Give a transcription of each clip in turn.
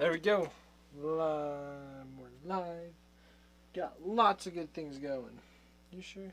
There we go. We're live. Got lots of good things going. You sure?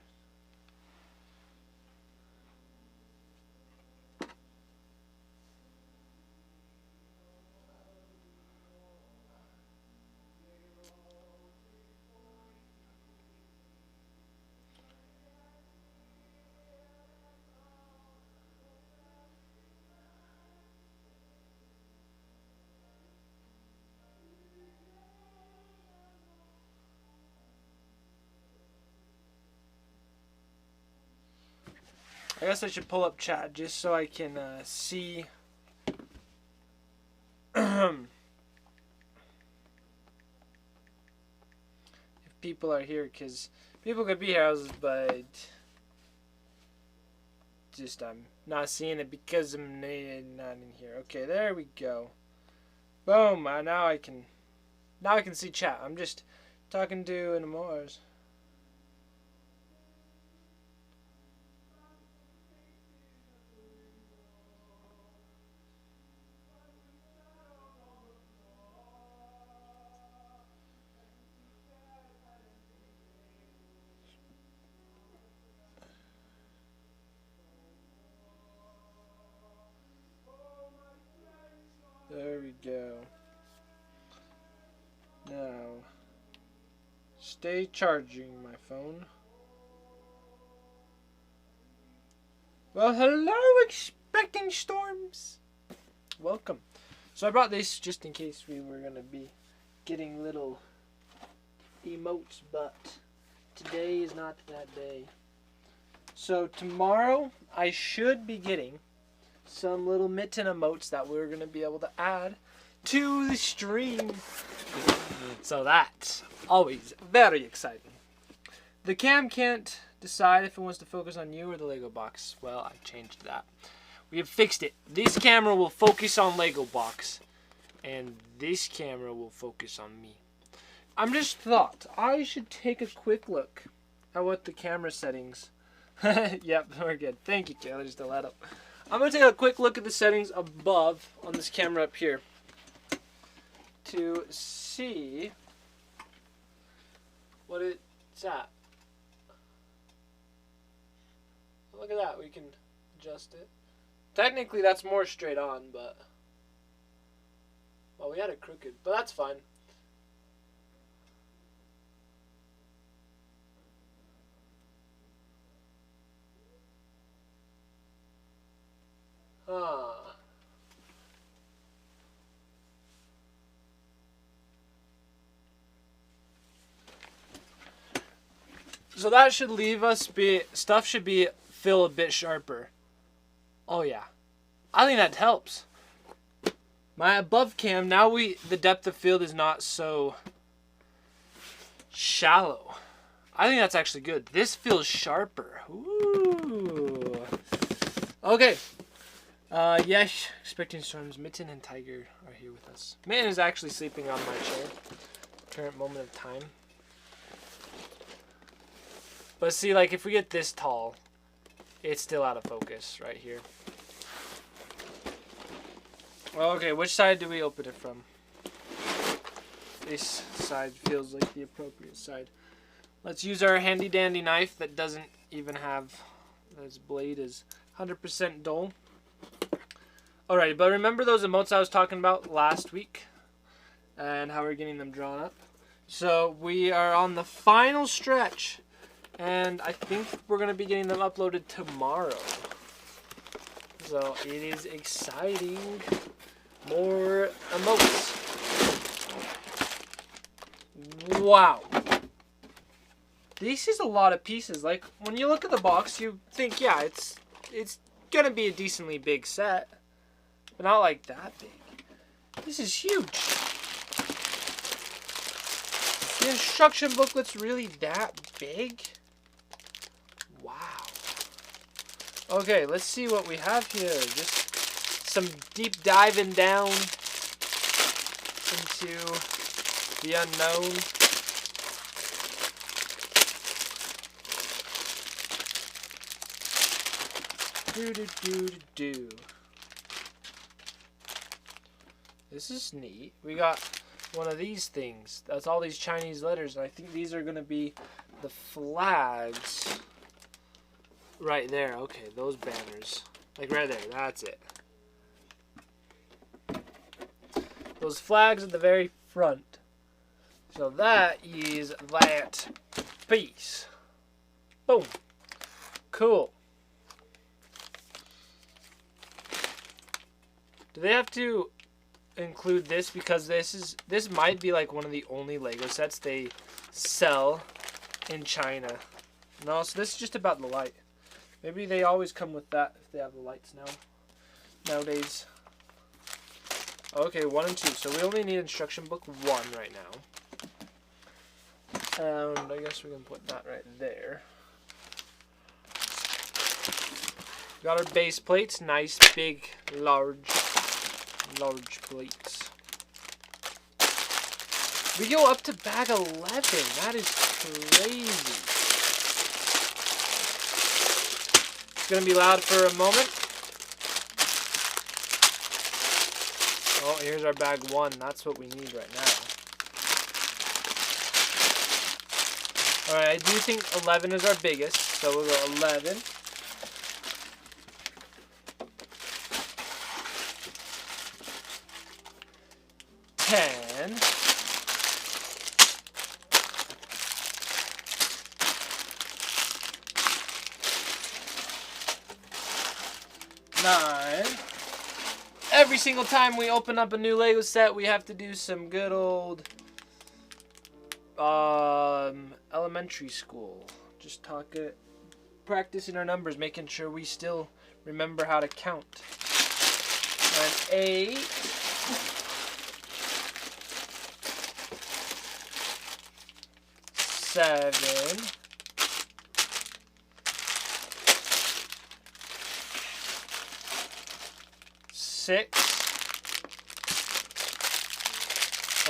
I guess I should pull up chat just so I can see if people are here, because people could be here, but just I'm not seeing it because I'm not in here. Okay, there we go. Boom! Now I can see chat. I'm just talking to an Amores. There we go. Now, stay charging my phone. Well, hello, expecting storms. Welcome. So I brought this just in case we were going to be getting little emotes, but today is not that day. So tomorrow I should be getting some little mitten emotes that we're going to be able to add to the stream. So that's always very exciting. The cam can't decide if it wants to focus on you or the Lego box. Well, I changed that. We have fixed it. This camera will focus on Lego box, and this camera will focus on me. I'm just thought I should take a quick look at what the camera settings. Yep, we're good. Thank you, Taylor, just to let up. I'm going to take a quick look at the settings above on this camera up here to see what it's at. Look at that, we can adjust it. Technically that's more straight on, but well, we had it crooked, but that's fine. So that should leave us stuff should feel a bit sharper. Oh yeah. I think that helps. My above cam, now the depth of field is not so shallow. I think that's actually good. This feels sharper. Ooh. Okay. Yes, expecting storms. Mitten and Tiger are here with us. Mitten is actually sleeping on my chair. Current moment of time. But see, like, if we get this tall, it's still out of focus right here. Okay, which side do we open it from? This side feels like the appropriate side. Let's use our handy dandy knife that doesn't even have, its blade is 100% dull. Alright, but remember those emotes I was talking about last week? And how we're getting them drawn up? So we are on the final stretch. And I think we're going to be getting them uploaded tomorrow. So it is exciting. More emotes. Wow. This is a lot of pieces. Like, when you look at the box, you think, yeah, it's going to be a decently big set. But not like that big. This is huge. The instruction booklet's really that big? Wow. Okay, let's see what we have here. Just some deep diving down into the unknown. Do. This is neat. We got one of these things. That's all these Chinese letters. And I think these are going to be the flags right there. Okay, those banners. Like right there. That's it. Those flags at the very front. So that is that piece. Boom. Cool. Do they have to include this because this might be like one of the only Lego sets they sell in China? No, so this is just about the light. Maybe they always come with that if they have the lights nowadays. Okay, 1 and 2. So we only need instruction book 1 right now. And I guess we can put that right there. Got our base plates, nice, big, large plates. We go up to bag 11. That is crazy. It's gonna be loud for a moment. Oh, here's our bag 1. That's what we need right now. Alright, I do think 11 is our biggest, so we'll go 11. 10. 9. Every single time we open up a new Lego set, we have to do some good old elementary school. Just practicing our numbers, making sure we still remember how to count. And 8. 7. 6.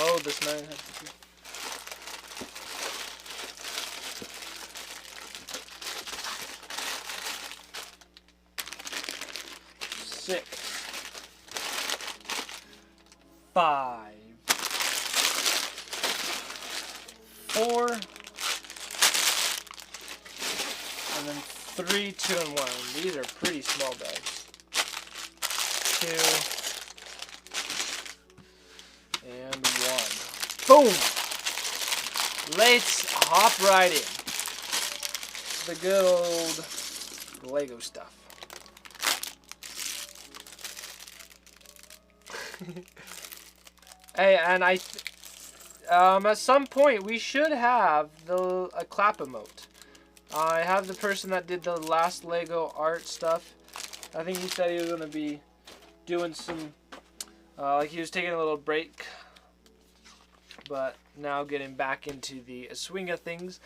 Oh, this 9 has to be. 6. 5. 4. And then 3, 2, and 1. These are pretty small bags. 2. And 1. Boom! Let's hop right in. The good old Lego stuff. Hey, and at some point we should have a clap emote. I have the person that did the last Lego art stuff. I think he said he was gonna be doing some, like he was taking a little break, but now getting back into the swing of things,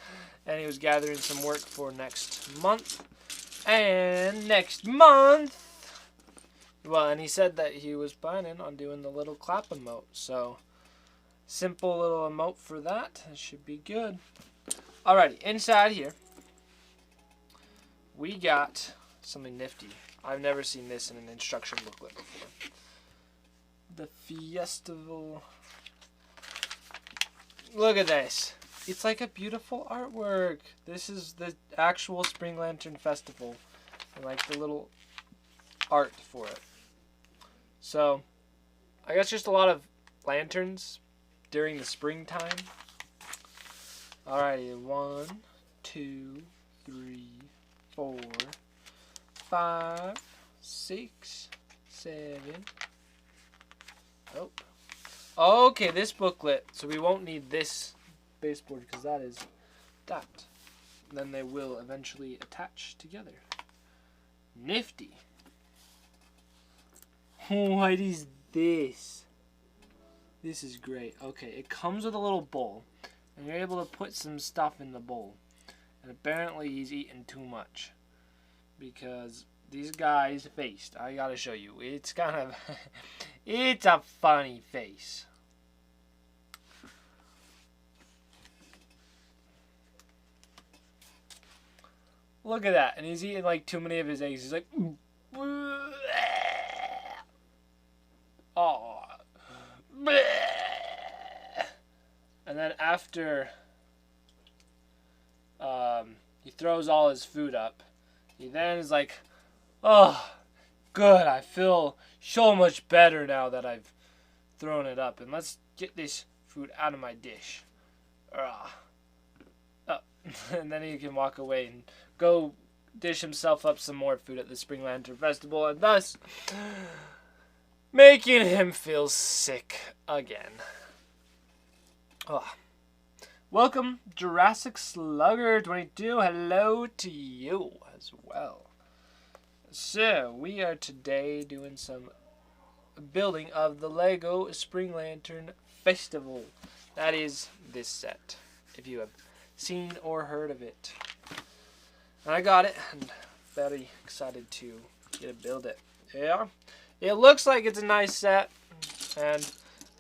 and he was gathering some work for next month. And next month, well, and he said that he was planning on doing the little clap emote. So, simple little emote for that. It should be good. Alrighty, inside here, we got something nifty. I've never seen this in an instruction booklet before. The Festival. Look at this. It's like a beautiful artwork. This is the actual Spring Lantern Festival. And like the little art for it. So, I guess just a lot of lanterns during the springtime. Alrighty, 1, 2, 3, 4, 5, 6, 7. Oh. Okay, this booklet. So we won't need this baseboard because that is that. Then they will eventually attach together. Nifty. What is this? This is great. Okay, it comes with a little bowl. And you're able to put some stuff in the bowl. And apparently he's eating too much. Because these guys' face, I gotta show you. It's kind of, it's a funny face. Look at that. And he's eating like too many of his eggs. He's like, oh. after he throws all his food up, he then is like, oh, good, I feel so much better now that I've thrown it up, and let's get this food out of my dish. And then he can walk away and go dish himself up some more food at the Spring Lantern Festival, and thus making him feel sick again. Welcome, Jurassic Slugger 22. Hello to you as well. So, we are today doing some building of the Lego Spring Lantern Festival. That is this set, if you have seen or heard of it. And I got it, and very excited to get to build it. Yeah, it looks like it's a nice set, and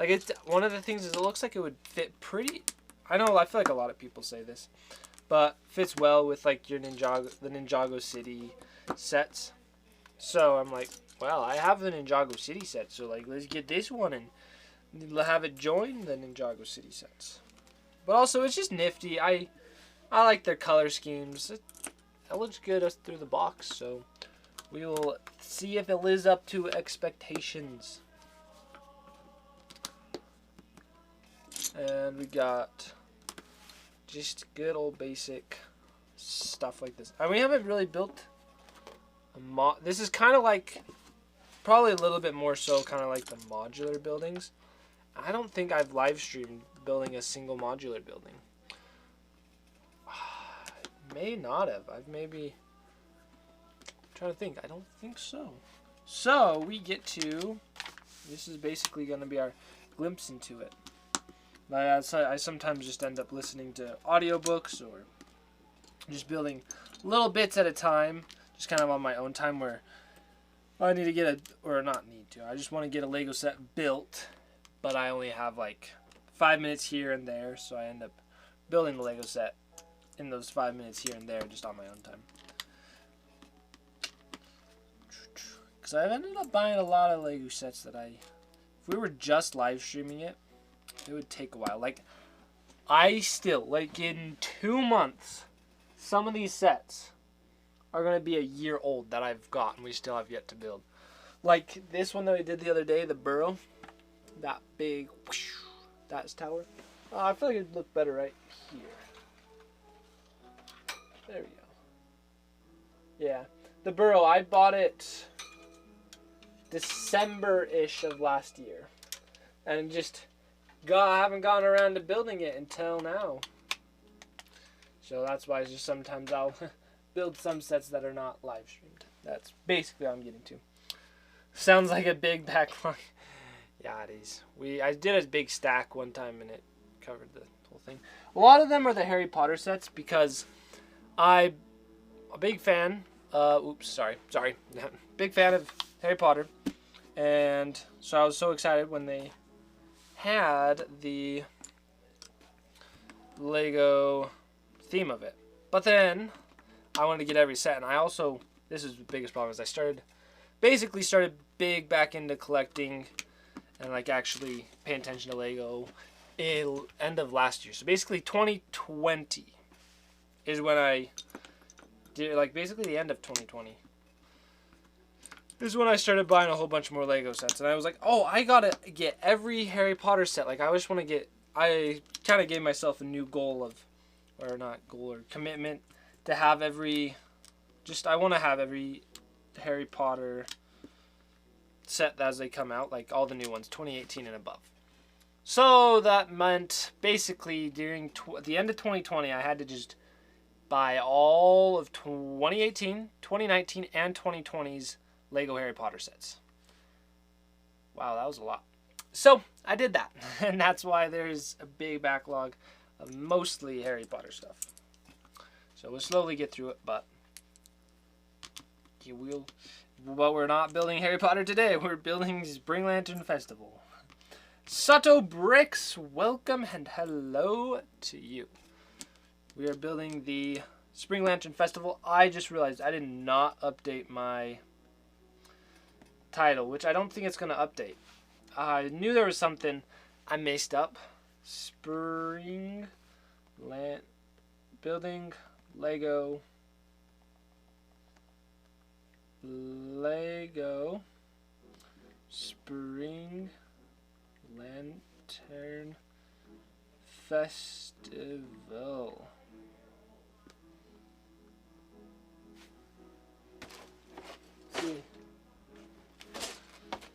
like it's one of the things is it looks like it would fit pretty. I know, I feel like a lot of people say this, but fits well with like your the Ninjago City sets. So I'm like, well, I have the Ninjago City set, so like let's get this one and have it join the Ninjago City sets. But also, it's just nifty. I like their color schemes. It looks good through the box, so we will see if it lives up to expectations. And we got just good old basic stuff like this. And we haven't really built a this is kind of like, probably a little bit more so kind of like the modular buildings. I don't think I've live streamed building a single modular building. May not have. I've maybe... I'm trying to think. I don't think so. So, we get to... This is basically going to be our glimpse into it. I sometimes just end up listening to audiobooks or just building little bits at a time. Just kind of on my own time where I need to get a... Or not need to. I just want to get a Lego set built. But I only have like 5 minutes here and there. So I end up building the Lego set in those 5 minutes here and there, just on my own time. Because I've ended up buying a lot of Lego sets that if we were just live streaming it, it would take a while. Like, I still, like in 2 months, some of these sets are going to be a year old that I've got and we still have yet to build. Like this one that we did the other day, the Burrow, that big, that's tower. I feel like it'd look better right here. There we go. Yeah. The Burrow, I bought it December-ish of last year. And just I haven't gotten around to building it until now. So that's why it's just sometimes I'll build some sets that are not live streamed. That's basically what I'm getting to. Sounds like a big backlog. Yeah, it is. I did a big stack one time and it covered the whole thing. A lot of them are the Harry Potter sets because I'm a big fan. Big fan of Harry Potter. And so I was so excited when they had the Lego theme of it. But then I wanted to get every set. And I also, this is the biggest problem, is I started big back into collecting and like actually paying attention to Lego end of last year. So basically 2020 is when I did, like basically the end of 2020 is when I started buying a whole bunch more Lego sets. And I was like, oh, I gotta get every Harry Potter set. Like I just want to get, I kind of gave myself a new goal or commitment to have I want to have every Harry Potter set as they come out, like all the new ones, 2018 and above. So that meant basically during the end of 2020, I had to just buy all of 2018, 2019, and 2020's Lego Harry Potter sets. Wow, that was a lot. So I did that, and that's why there's a big backlog of mostly Harry Potter stuff. So we'll slowly get through it, but you will. But we're not building Harry Potter today. We're building Spring Lantern Festival. Sato Bricks, welcome and hello to you. We are building the Spring Lantern Festival. I just realized I did not update my title, which I don't think it's going to update. I knew there was something I messed up, Spring land building Lego Spring Lantern Festival. Let's see.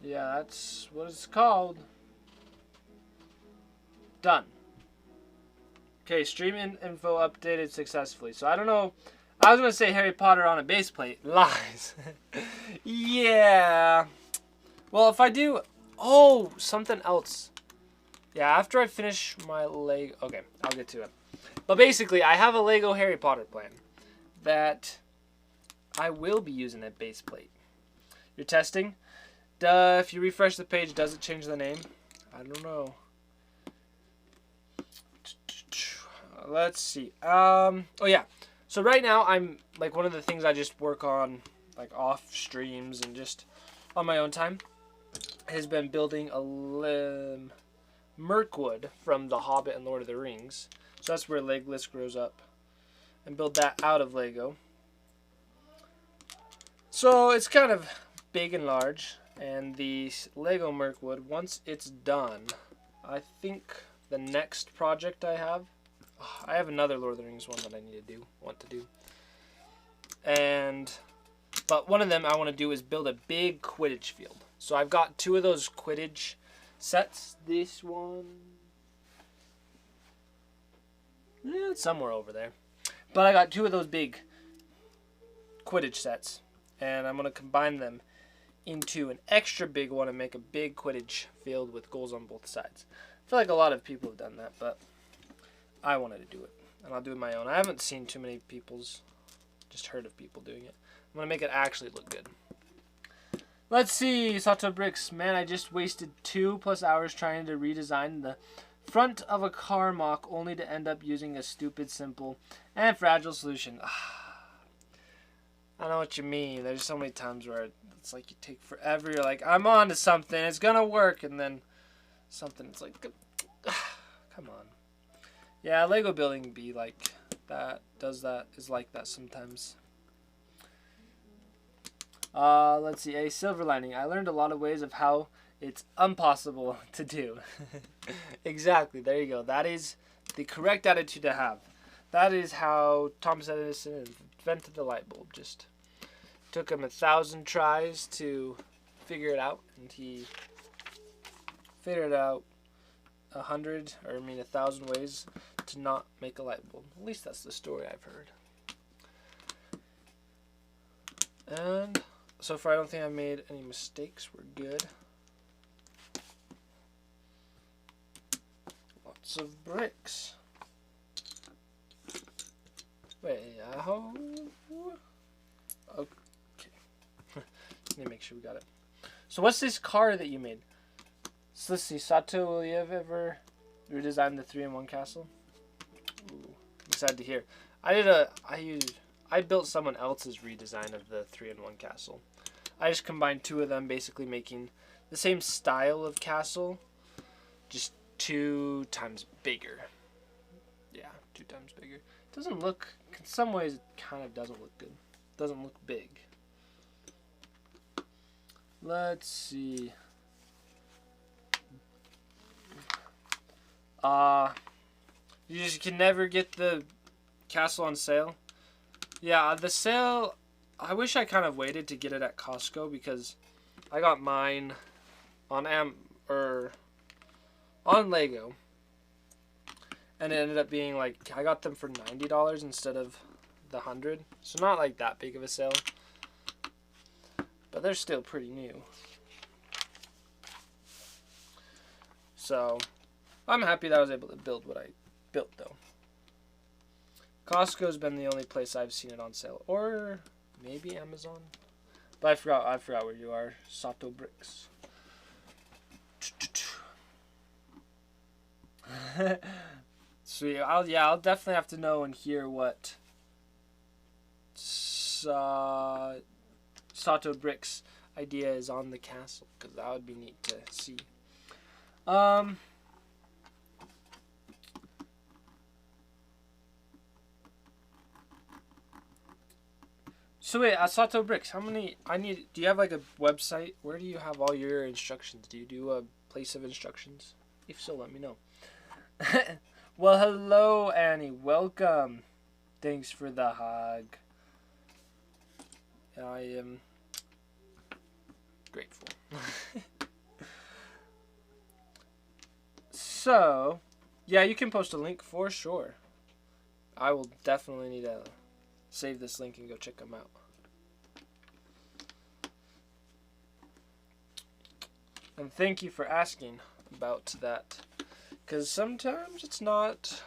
Yeah, that's what it's called. Done. Okay, stream info updated successfully. So I don't know. I was going to say Harry Potter on a base plate. Lies. Yeah. Well, if I do... Oh, something else. Yeah, after I finish my Lego... Okay, I'll get to it. But basically, I have a Lego Harry Potter plan that I will be using at base plate. You're testing? If you refresh the page, does it change the name? I don't know. Let's see. Oh yeah. So right now I'm like one of the things I just work on like off streams and just on my own time has been building a Mirkwood from The Hobbit and Lord of the Rings. So that's where Legolas grows up, and build that out of Lego. So it's kind of big and large. And the Lego Mirkwood, once it's done, I think the next project I have another Lord of the Rings one that I want to do. But one of them I want to do is build a big Quidditch field. So I've got 2 of those Quidditch sets. This one, yeah, it's somewhere over there. But I got 2 of those big Quidditch sets, and I'm going to combine them into an extra big one and make a big Quidditch field with goals on both sides. I feel like a lot of people have done that, but I wanted to do it, and I'll do it my own. I haven't seen too many people's, just heard of people doing it. I'm going to make it actually look good. Let's see, Sato Bricks. Man, I just wasted 2+ hours trying to redesign the front of a car mock only to end up using a stupid, simple, and fragile solution. I know what you mean. There's so many times where it's like you take forever. You're like, I'm on to something. It's going to work. And then something, it's like, come on. Yeah, Lego building be like that. Is like that sometimes. Let's see. A silver lining. I learned a lot of ways of how it's impossible to do. Exactly. There you go. That is the correct attitude to have. That is how Thomas Edison invented the light bulb. Just took him 1,000 tries to figure it out, and he figured out 1,000 ways to not make a light bulb. At least that's the story I've heard. And so far I don't think I've made any mistakes. We're good. Lots of bricks. Wait, how? Okay. Let me make sure we got it. So what's this car that you made? So let's see. Sato, will you have ever redesigned the 3-in-1 castle? Ooh, I'm excited to hear. I built someone else's redesign of the 3-in-1 castle. I just combined 2 of them, basically making the same style of castle, just 2 times bigger. Yeah, 2 times bigger. It doesn't look, in some ways it kind of doesn't look good. It doesn't look big. Let's see. You just can never get the castle on sale. Yeah, the sale, I wish I kind of waited to get it at Costco, because I got mine on on Lego, and it ended up being like, I got them for $90 instead of the $100, so not like that big of a sale, but they're still pretty new. So I'm happy that I was able to build what I built, though. Costco's been the only place I've seen it on sale, or maybe Amazon. But I forgot where you are. Sato Bricks. Sweet. I'll definitely have to know and hear what Sato Bricks idea is on the castle, because that would be neat to see. So wait, Asato Bricks, how many, do you have like a website? Where do you have all your instructions? Do you do a place of instructions? If so, let me know. Well, hello, Annie. Welcome. Thanks for the hug. I am grateful. So, yeah, you can post a link for sure. I will definitely need to save this link and go check them out. And thank you for asking about that. Because sometimes it's not...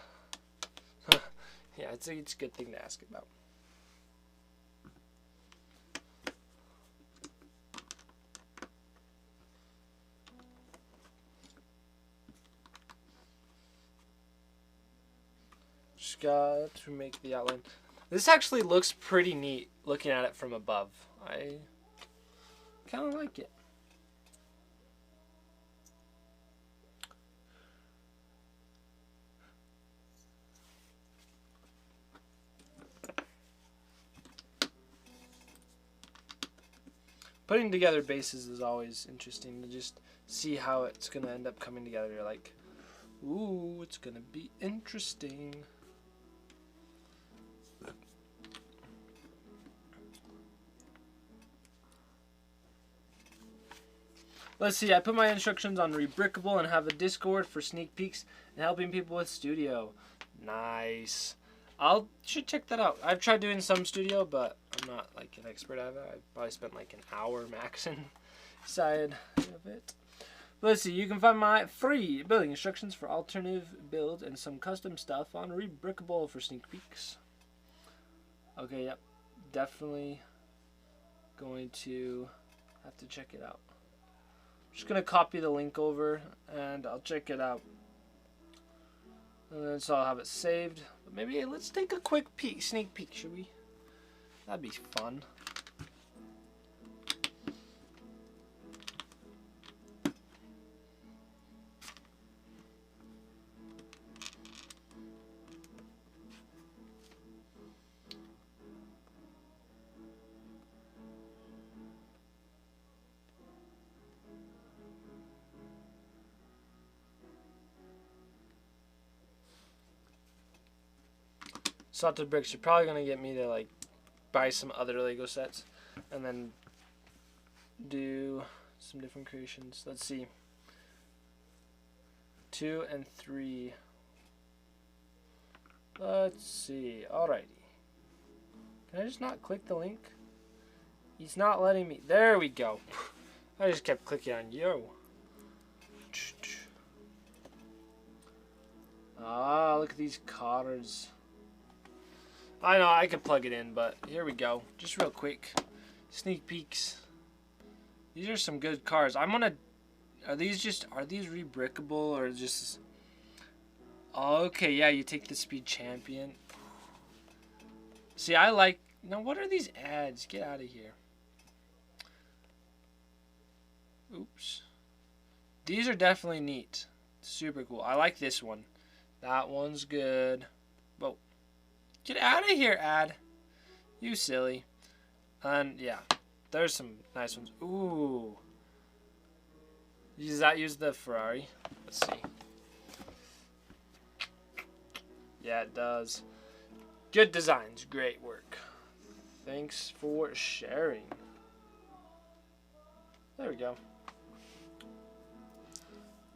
yeah, it's a good thing to ask about. Just got to make the outline. This actually looks pretty neat looking at it from above. I kind of like it. Putting together bases is always interesting to just see how it's going to end up coming together. You're like, ooh, it's going to be interesting. Let's see, I put my instructions on Rebrickable and have a Discord for sneak peeks and helping people with Studio. Nice. Should check that out. I've tried doing some Studio, but I'm not like an expert at it. I probably spent like an hour max inside of it. Let's see, you can find my free building instructions for alternative builds and some custom stuff on Rebrickable for sneak peeks. Okay, yep. Definitely going to have to check it out. I'm just going to copy the link over and I'll check it out. And then so I'll have it saved. But maybe let's take a quick sneak peek, should we? That'd be fun. Salted Bricks, you're probably going to get me to like buy some other Lego sets and then do some different creations. Let's see. 2 and 3. Let's see. Alrighty. Can I just not click the link? He's not letting me. There we go. I just kept clicking on yo. Ah, look at these cars. I know I could plug it in, but here we go. Just real quick. Sneak peeks. These are some good cars. I'm gonna... Are these rebrickable or just... Okay, yeah, you take the Speed Champion. See, I like... Now, what are these ads? Get out of here. Oops. These are definitely neat. Super cool. I like this one. That one's good. Whoa. Get out of here, ad. You silly. And, yeah. There's some nice ones. Ooh. Does that use the Ferrari? Let's see. Yeah, it does. Good designs. Great work. Thanks for sharing. There we go.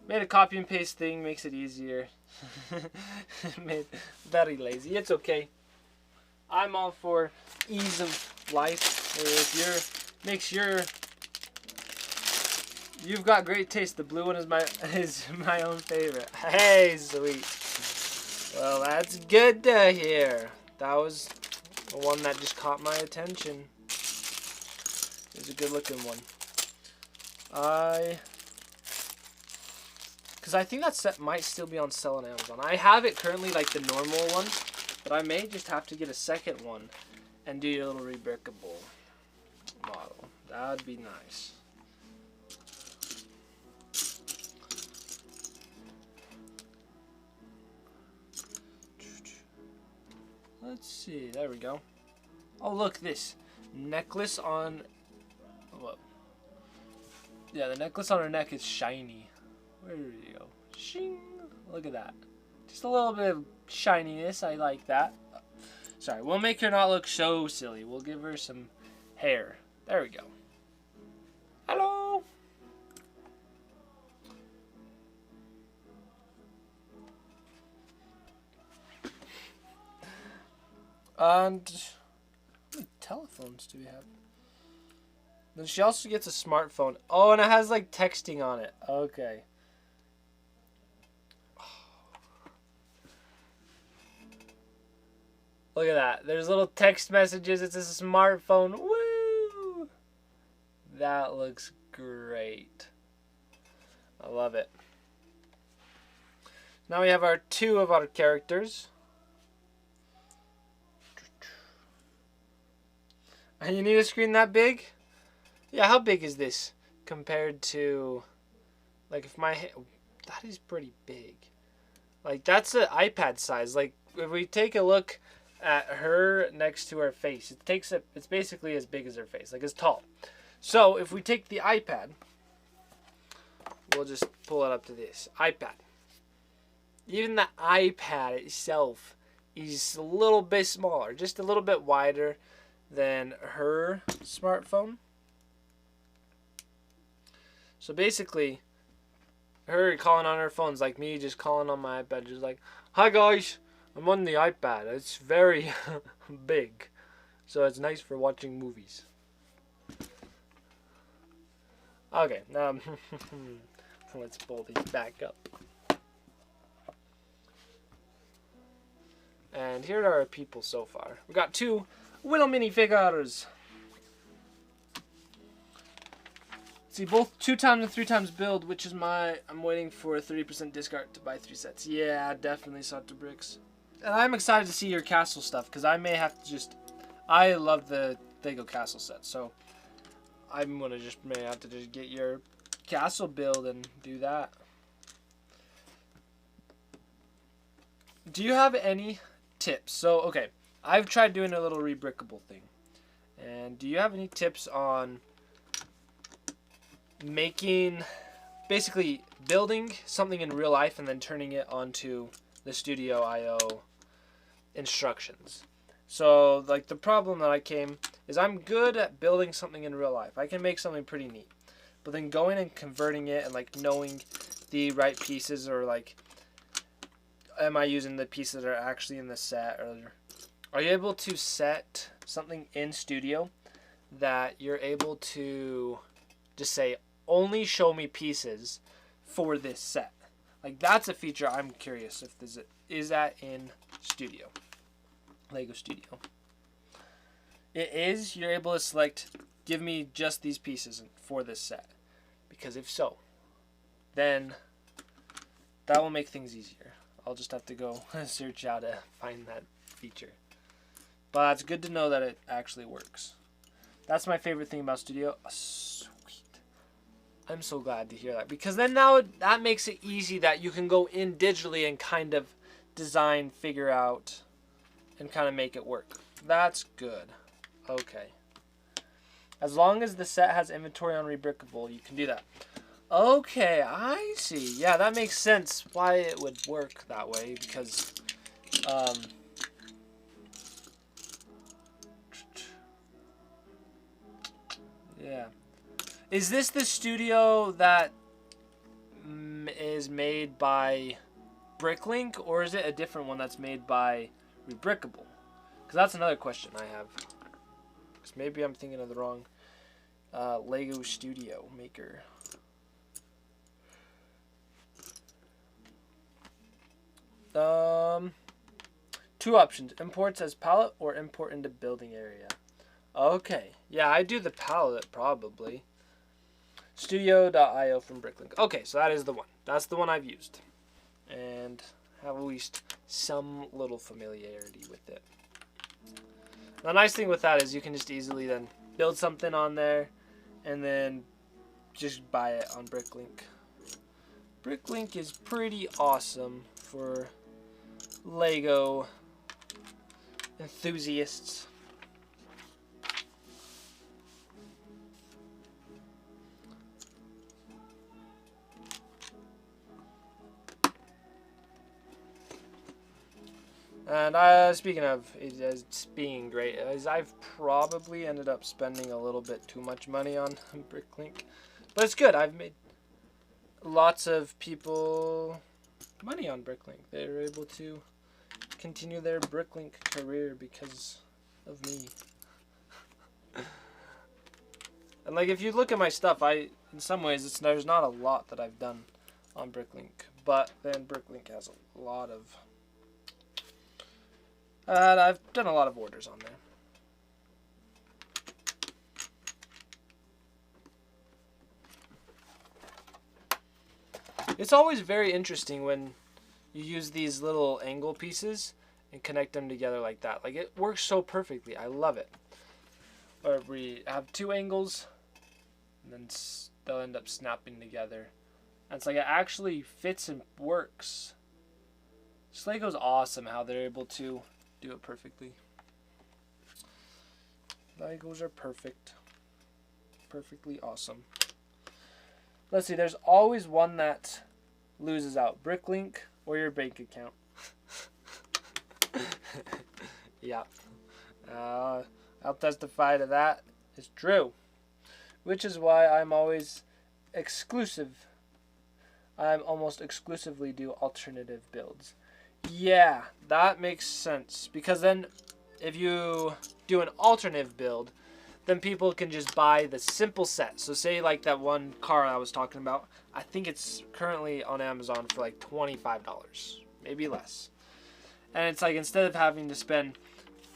Made a copy and paste thing. Makes it easier. Made very lazy. It's okay. I'm all for ease of life. Or if you've got great taste. The blue one is my own favorite. Hey, sweet. Well, that's good to hear. That was the one that just caught my attention. It's a good looking one. Because I think that set might still be on sale on Amazon. I have it currently like the normal one, but I may just have to get a second one and do your little rebrickable model. That'd be nice. Let's see, there we go. Oh, look, this. necklace on... Whoa. Yeah, the necklace on her neck is shiny. Where do you go? Shing! Look at that. Just a little bit of shininess. I like that. Sorry, we'll make her not look so silly. We'll give her some hair. There we go. Hello! And how many telephones do we have? Then she also gets a smartphone. Oh, and it has like texting on it. Okay. Look at that. There's little text messages. It's a smartphone. Woo! That looks great. I love it. Now we have our two of our characters. And you need a screen that big? Yeah, how big is this compared to, like, if my, that is pretty big. Like, that's an iPad size. Like, if we take a look at her next to her face, it's basically as big as her face, like, it's tall. So, if we take the iPad, we'll just pull it up to this. iPad. Even the iPad itself is a little bit smaller, just a little bit wider than her smartphone. So basically, her calling on her phone's like me just calling on my iPad, just like, hi guys, I'm on the iPad. It's very big, so it's nice for watching movies. Okay, now let's pull these back up. And here are our people so far. We got two little minifigures. See, both 2x and 3x build, which is I'm waiting for a 30% discount to buy 3 sets. Yeah, definitely Sata Bricks. And I'm excited to see your castle stuff, because I may have to I love the Lego castle set, so I'm gonna may have to just get your castle build and do that. Do you have any tips? So, okay, I've tried doing a little rebrickable thing. And do you have any tips on basically building something in real life and then turning it onto the Studio IO instructions? So, like, the problem that I came is I'm good at building something in real life. I can make something pretty neat. But then going and converting it and, like, knowing the right pieces, or, like, am I using the pieces that are actually in the set? Or are you able to set something in Studio that you're able to just say, only show me pieces for this set? Like, that's a feature I'm curious if is that in Studio, Lego Studio. It is. You're able to select, give me just these pieces for this set. Because if so, then that will make things easier. I'll just have to go search how to find that feature. But it's good to know that it actually works. That's my favorite thing about Studio. Sweet. I'm so glad to hear that. Because then now that makes it easy that you can go in digitally and kind of design, figure out, and kind of make it work. That's good. Okay. As long as the set has inventory on Rebrickable, you can do that. Okay, I see. Yeah, that makes sense why it would work that way, because yeah. Is this the studio that is made by Bricklink, or is it a different one that's made by Rebrickable? Because that's another question I have. Because maybe I'm thinking of the wrong Lego Studio Maker. Two options: imports as palette or import into building area. Okay, yeah, I do the palette probably. Studio.io from Bricklink. Okay, so that is the one. That's the one I've used, and have at least some little familiarity with it. The nice thing with that is you can just easily then build something on there, and then just buy it on Bricklink. Bricklink is pretty awesome for Lego enthusiasts. And speaking of it's being great, is I've probably ended up spending a little bit too much money on Bricklink, but it's good. I've made lots of people money on Bricklink. They're able to continue their Bricklink career because of me. And like if you look at my stuff, in some ways there's not a lot that I've done on Bricklink, but then Bricklink has a lot of I've done a lot of orders on there. It's always very interesting when you use these little angle pieces and connect them together like that. Like it works so perfectly. I love it. Or we have two angles and then they'll end up snapping together. And it's like it actually fits and works. Lego's awesome how they're able to do it perfectly. Legos are perfect. Perfectly awesome. Let's see, there's always one that loses out. Bricklink or your bank account. Yeah. I'll testify to that. It's true. Which is why I'm always exclusive. I'm almost exclusively do alternative builds. Yeah, that makes sense. Because then if you do an alternative build, then people can just buy the simple set. So say like that one car I was talking about, I think it's currently on Amazon for like $25, maybe less. And it's like instead of having to spend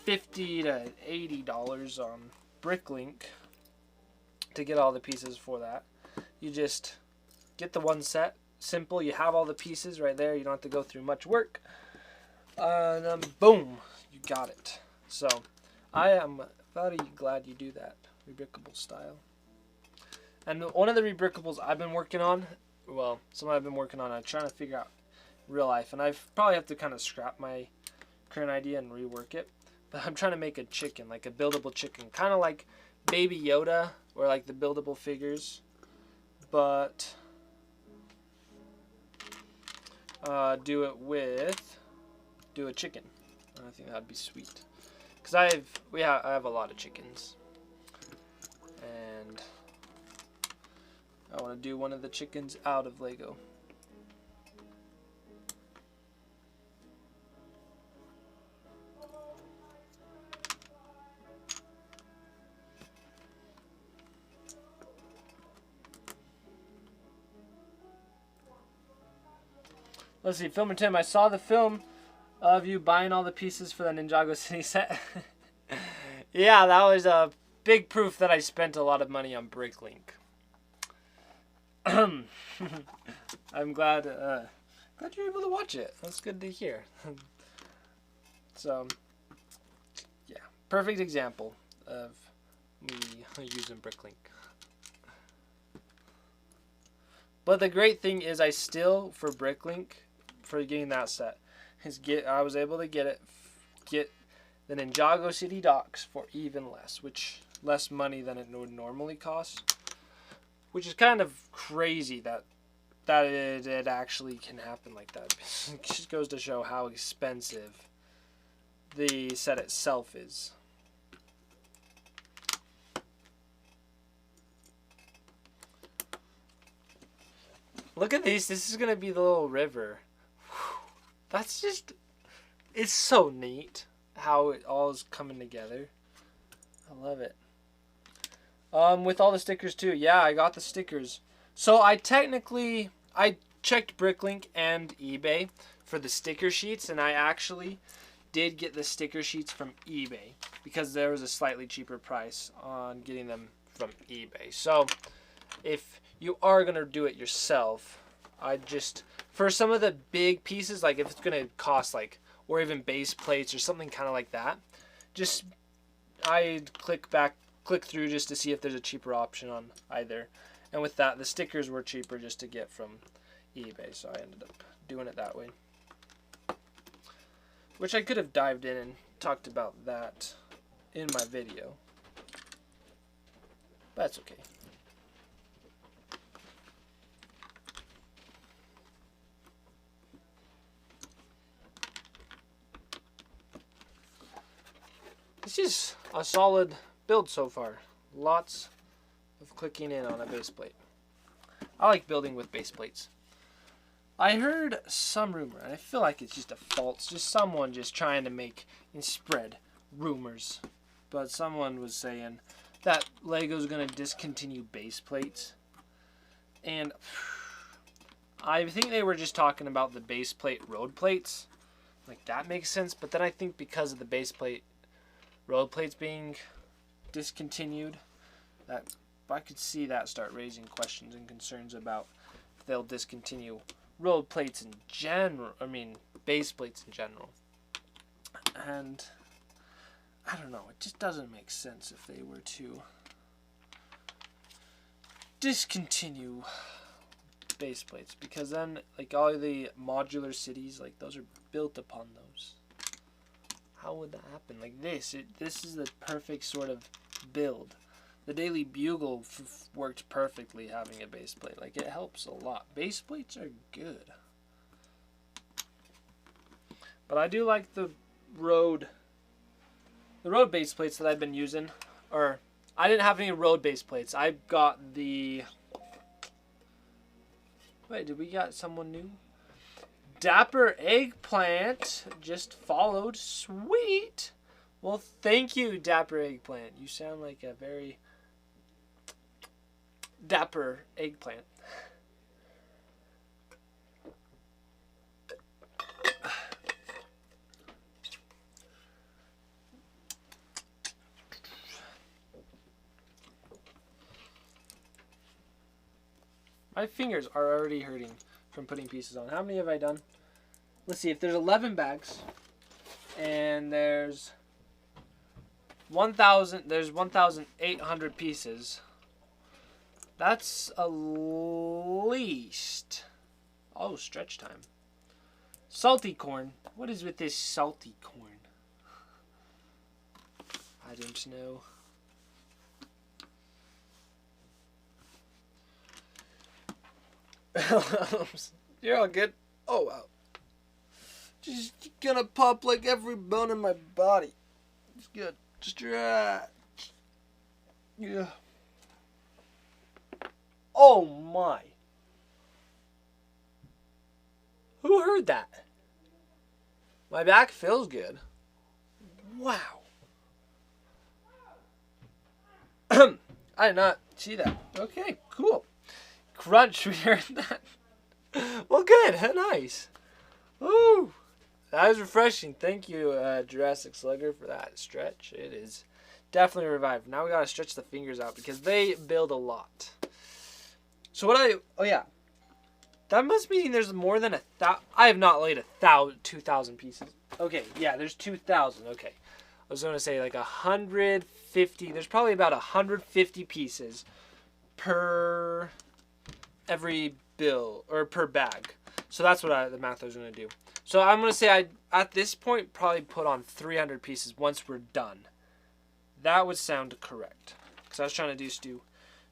$50 to $80 on Bricklink to get all the pieces for that, you just get the one set, simple, you have all the pieces right there, you don't have to go through much work, and then boom, you got it. So I am very glad you do that, rebrickable style. And one of the rebrickables I've been working on, well, something I've been working on, I'm trying to figure out real life, and I probably have to kind of scrap my current idea and rework it, but I'm trying to make a chicken, like a buildable chicken, kind of like Baby Yoda, or like the buildable figures, but do a chicken. I think that'd be sweet, because I have a lot of chickens, and I want to do one of the chickens out of Lego. Let's see, Filmer Tim, I saw the film of you buying all the pieces for the Ninjago City set. Yeah, that was a big proof that I spent a lot of money on Bricklink. I'm glad you're able to watch it. That's good to hear. So, yeah, perfect example of me using Bricklink. But the great thing is I still, for Bricklink, for getting that set, I was able to get the Ninjago City docks for even less, which less money than it would normally cost, which is kind of crazy that it actually can happen like that. It just goes to show how expensive the set itself is. Look at these. This is going to be the little river. That's just, it's so neat how it all is coming together. I love it. With all the stickers too. Yeah, I got the stickers. So I checked Bricklink and eBay for the sticker sheets, and I actually did get the sticker sheets from eBay because there was a slightly cheaper price on getting them from eBay. So if you are going to do it yourself, for some of the big pieces, like if it's going to cost like, or even base plates or something kind of like that, I click through just to see if there's a cheaper option on either. And with that, the stickers were cheaper just to get from eBay, so I ended up doing it that way. Which I could have dived in and talked about that in my video, but that's okay. This is a solid build so far. Lots of clicking in on a base plate. I like building with base plates. I heard some rumor, and I feel like it's just a false, just someone just trying to make and spread rumors. But someone was saying that Lego's going to discontinue base plates. And I think they were just talking about the base plate road plates. Like, that makes sense. But then I think because of the base plate road plates being discontinued, that I could see that start raising questions and concerns about if they'll discontinue road plates in general. I mean, base plates in general. And I don't know. It just doesn't make sense if they were to discontinue base plates, because then, like, all the modular cities, like, those are built upon those. How would that happen? Like this, this is the perfect sort of build. The Daily Bugle worked perfectly having a base plate. Like, it helps a lot. Base plates are good. But I do like the road base plates that I've been using. Or, I didn't have any road base plates. I got the... Wait, did we got someone new? Dapper Eggplant just followed. Sweet! Well, thank you, Dapper Eggplant. You sound like a very dapper eggplant. My fingers are already hurting from putting pieces on. How many have I done? Let's see, if there's 11 bags and there's 1,800 pieces, that's at least, oh, stretch time. Salty corn. What is with this salty corn? I don't know. You're all good. Oh, wow. Just gonna pop like every bone in my body. It's good. Stretch. Yeah. Oh my. Who heard that? My back feels good. Wow. I did not see that. Okay, cool. Crunch, we heard that. Well, good. Nice. Ooh. That was refreshing. Thank you, Jurassic Slugger, for that stretch. It is definitely revived. Now we gotta stretch the fingers out because they build a lot. So oh yeah. That must mean there's more than 1,000. I have not laid 2,000 pieces. Okay, yeah, there's 2,000. Okay. I was gonna say like 150. There's probably about 150 pieces per every bill, or per bag. So that's what the math I was going to do. So I'm going to say I, at this point, probably put on 300 pieces once we're done. That would sound correct. Because I was trying to do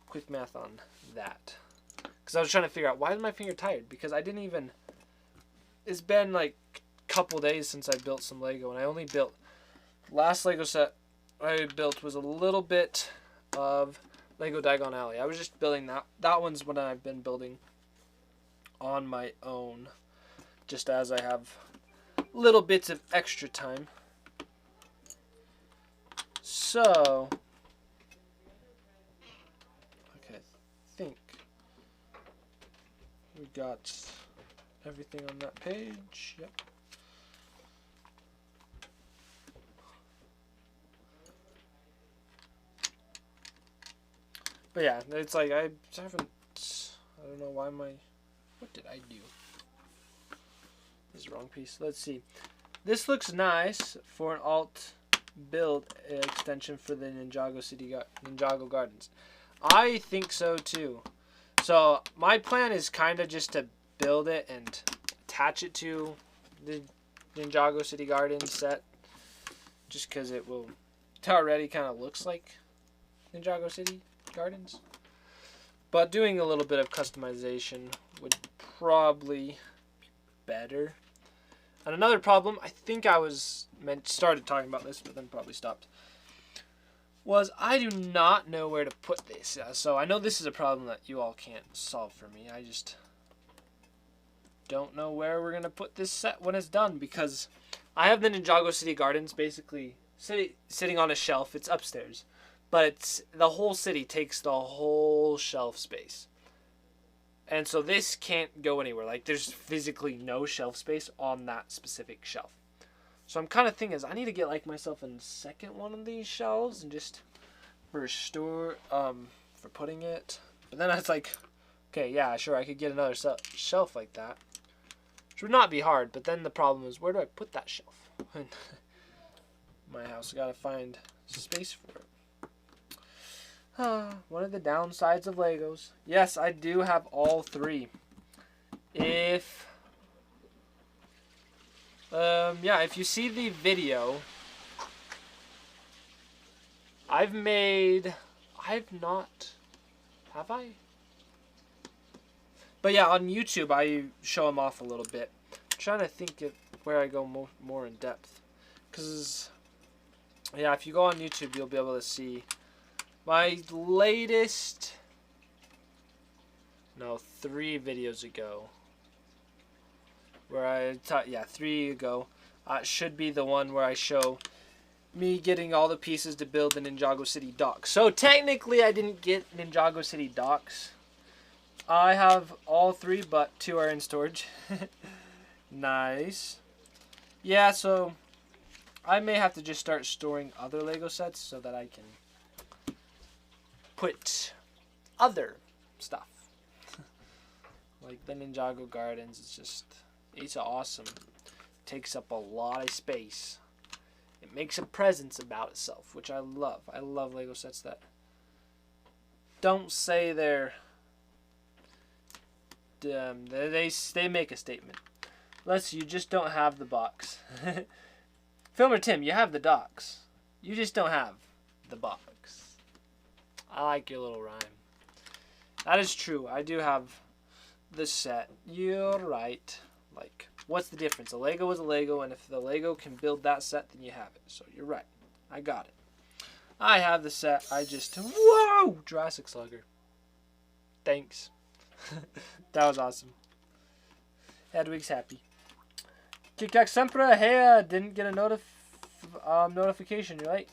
quick math on that. Because I was trying to figure out, why is my finger tired? Because I didn't even... It's been like a couple days since I built some Lego. And I only built... Last Lego set I built was a little bit of Lego Diagon Alley. I was just building that. That one's what I've been building on my own, just as I have little bits of extra time. So, okay, I think we got everything on that page. Yep. But yeah, it's like I don't know why what did I do? This is the wrong piece. Let's see. This looks nice for an alt build extension for the Ninjago Gardens. I think so too. So my plan is kind of just to build it and attach it to the Ninjago City Gardens set, just because it already kind of looks like Ninjago City Gardens. But doing a little bit of customization would probably be better. And another problem, I think I started talking about this, but then probably stopped. was I do not know where to put this. So I know this is a problem that you all can't solve for me. I just don't know where we're going to put this set when it's done, because I have the Ninjago City Gardens basically sitting on a shelf. It's upstairs, but it's the whole city takes the whole shelf space. And so this can't go anywhere. Like, there's physically no shelf space on that specific shelf. So I'm kind of thinking is I need to get like myself a second one of these shelves and just for store for putting it. But then I was like, okay, yeah, sure, I could get another shelf like that, which would not be hard. But then the problem is, where do I put that shelf? In my house, I gotta find space for it. One of the downsides of Legos. Yes, I do have all three. If if you see the video, have I? But yeah, on YouTube I show them off a little bit. I'm trying to think of where I go more in depth. Because, yeah, if you go on YouTube, you'll be able to see my latest, 3 videos ago, where I taught, 3 ago, should be the one where I show me getting all the pieces to build the Ninjago City docks. So technically I didn't get Ninjago City docks. I have all 3, but 2 are in storage. Nice. Yeah, so I may have to just start storing other Lego sets so that I can put other stuff. Like the Ninjago Gardens, it's awesome. Takes up a lot of space. It makes a presence about itself, which I love. I love Lego sets that don't say they're they make a statement. Unless you just don't have the box. Filmer Tim, you have the docks. You just don't have the box. I like your little rhyme. That is true. I do have the set. You're right. Like, what's the difference? A Lego is a Lego, and if the Lego can build that set, then you have it. So you're right. I got it. I have the set. Whoa! Jurassic Slugger. Thanks. That was awesome. Hedwig's happy. Kikak Sempra, hey, didn't get a notification. You're like,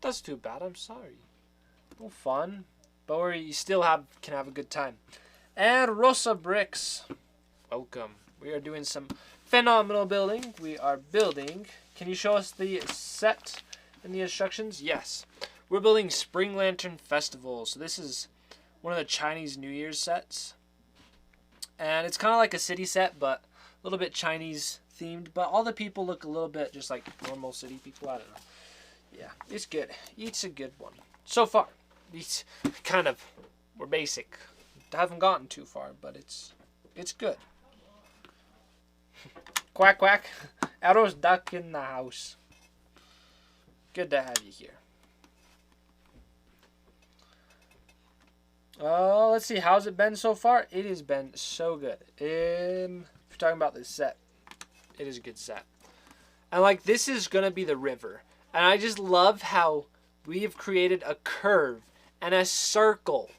that's too bad. I'm sorry. No fun, but you still can have a good time. And Rosa Bricks, welcome. We are doing some phenomenal building. We are building. Can you show us the set and the instructions? Yes. We're building Spring Lantern Festival. So this is one of the Chinese New Year's sets. And it's kind of like a city set, but a little bit Chinese themed. But all the people look a little bit just like normal city people. I don't know. Yeah, it's good. It's a good one. So far. We're basic. Haven't gotten too far, but it's good. Quack, quack. Arrow's duck in the house. Good to have you here. Let's see. How's it been so far? It has been so good. If you're talking about this set, it is a good set. And like, this is going to be the river. And I just love how we have created a curve and a circle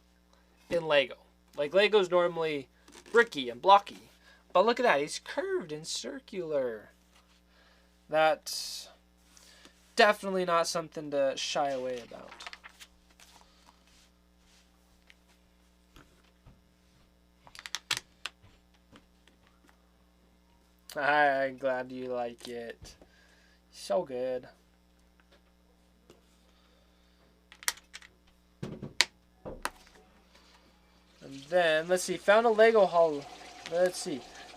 in Lego. Like, Lego's normally bricky and blocky. But look at that. It's curved and circular. That's definitely not something to shy away about. I'm glad you like it. So good. And then, let's see, found a Lego haul.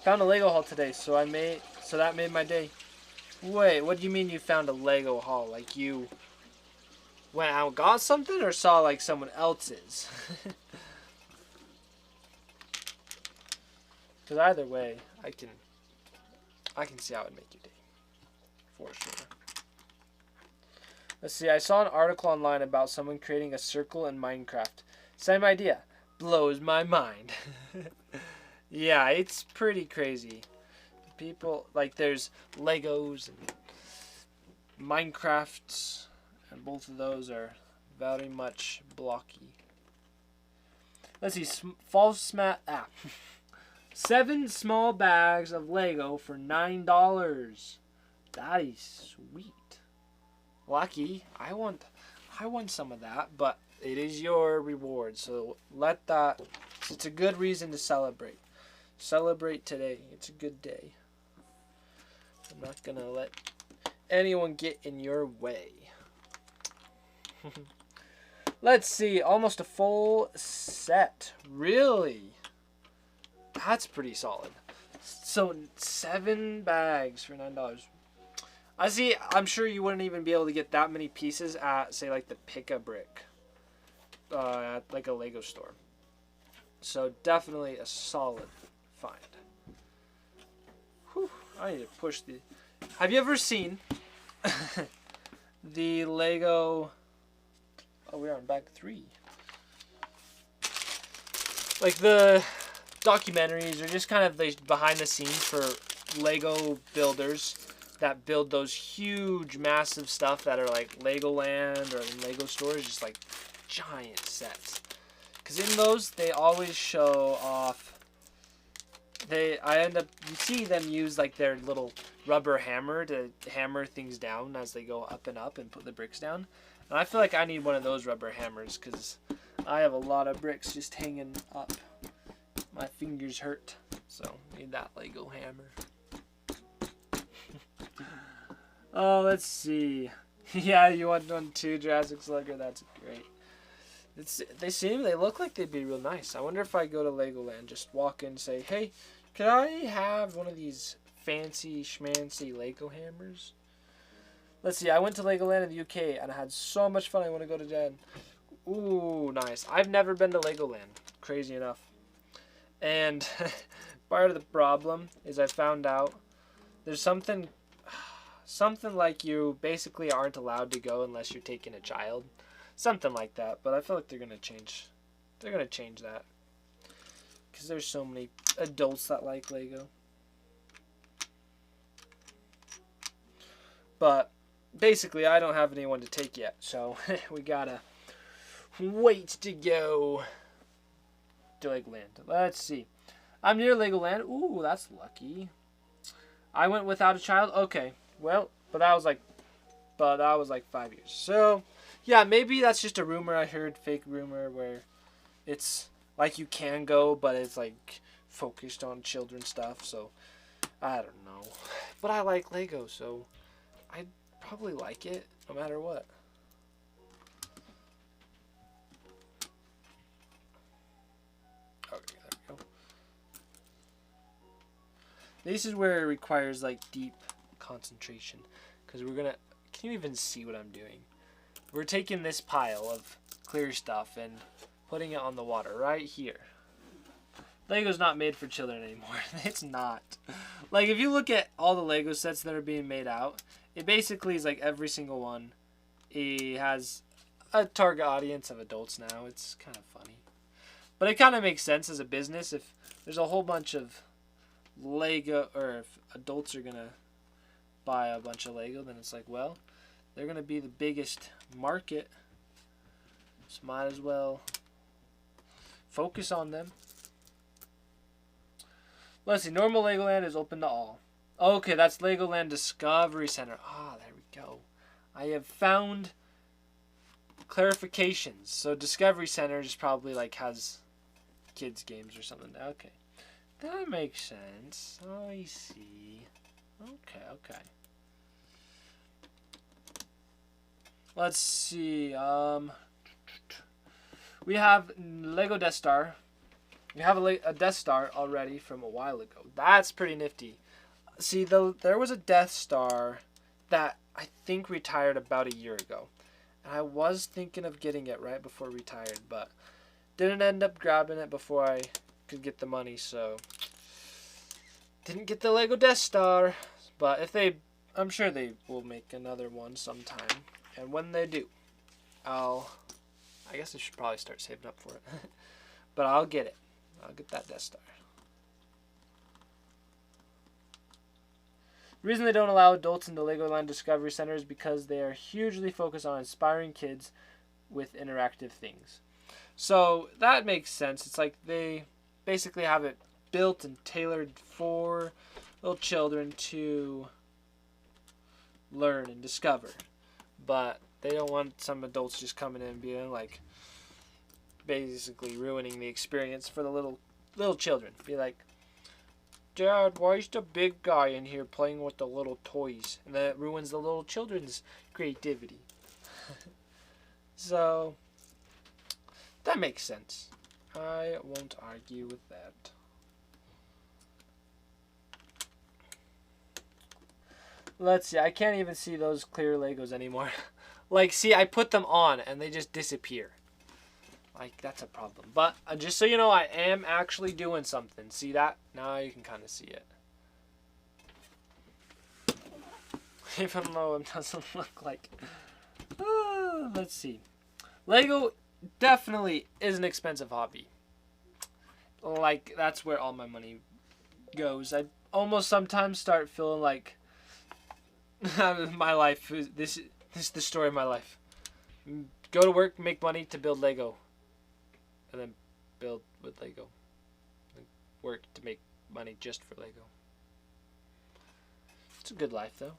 Found a Lego haul today, so that made my day. Wait, what do you mean you found a Lego haul? Like, you went out and got something, or saw like someone else's? Because either way, I can see how it would make your day, for sure. Let's see, I saw an article online about someone creating a circle in Minecraft. Same idea. Blows my mind. Yeah, it's pretty crazy. People, like, there's Legos and Minecrafts And both of those are very much blocky. Let's see. False mat. 7 small bags of Lego for $9. That is sweet. Lucky. I want some of that, but it is your reward. So let that. It's a good reason to celebrate. Celebrate today. It's a good day. I'm not gonna let anyone get in your way. Let's see. Almost a full set. Really? That's pretty solid. So 7 bags for $9. I see. I'm sure you wouldn't even be able to get that many pieces at, say, like the Pick-a-Brick, at like a Lego store. So definitely a solid find. Whew, I need to push the. Have you ever seen the Lego? Oh, we're on bag 3. Like the documentaries or just kind of the behind the scenes for Lego builders that build those huge, massive stuff that are like Legoland or in Lego stores, just like giant sets. Because in those, they always show off. You see them use like their little rubber hammer to hammer things down as they go up and up and put the bricks down. And I feel like I need one of those rubber hammers because I have a lot of bricks just hanging up. My fingers hurt, so need that Lego hammer. Oh, let's see. Yeah, you want one too, Jurassic Slugger? That's great. They look like they'd be real nice. I wonder if I go to Legoland, just walk in and say, hey, could I have one of these fancy schmancy Lego hammers? Let's see, I went to Legoland in the UK and I had so much fun. I want to go to Jen. Ooh, nice. I've never been to Legoland, crazy enough. And part of the problem is I found out there's something like you basically aren't allowed to go unless you're taking a child. Something like that, but I feel like they're going to change that. Because there's so many adults that like Lego. But basically I don't have anyone to take yet, so we gotta wait to go to Legoland. Let's see. I'm near Legoland. Ooh, that's lucky. I went without a child. Okay. Well, but that was like 5 years. So, yeah, maybe that's just a rumor I heard, fake rumor where it's like you can go, but it's like focused on children stuff. So, I don't know. But I like Lego, so I'd probably like it no matter what. Okay, there we go. This is where it requires like deep concentration, because can you even see what I'm doing? We're taking this pile of clear stuff and putting it on the water right here. Lego's not made for children anymore. It's not. Like, if you look at all the Lego sets that are being made out, it basically is like every single one. It has a target audience of adults now. It's kind of funny. But it kind of makes sense as a business. If there's a whole bunch of Lego, or if adults are going to buy a bunch of Lego, then it's like, well, they're going to be the biggest market. So might as well focus on them. Let's see. Normal Legoland is open to all. Okay, that's Legoland Discovery Center. Ah, there we go. I have found clarifications. So Discovery Center just probably like has kids games or something. Okay. That makes sense. Oh, I see. Okay. Let's see. We have Lego Death Star. We have a Death Star already from a while ago. That's pretty nifty. See, there was a Death Star that I think retired about a year ago. And I was thinking of getting it right before it retired, but didn't end up grabbing it before I could get the money, so didn't get the Lego Death Star. But I'm sure they will make another one sometime. And when they do, I guess I should probably start saving up for it. But I'll get it. I'll get that Death Star. The reason they don't allow adults into Legoland Discovery Center is because they are hugely focused on inspiring kids with interactive things. So that makes sense. It's like they basically have it built and tailored for little children to learn and discover. But they don't want some adults just coming in and being like basically ruining the experience for the little children. Be like, Dad, why is the big guy in here playing with the little toys? And that ruins the little children's creativity. So that makes sense. I won't argue with that. Let's see. I can't even see those clear Legos anymore. Like, see, I put them on and they just disappear. Like, that's a problem. But just so you know, I am actually doing something. See that? Now you can kind of see it. Even though it doesn't look like... let's see. Lego definitely is an expensive hobby. Like, that's where all my money goes. I almost sometimes start feeling like my life, this is the story of my life. Go to work, make money to build Lego. And then build with Lego. And work to make money just for Lego. It's a good life, though.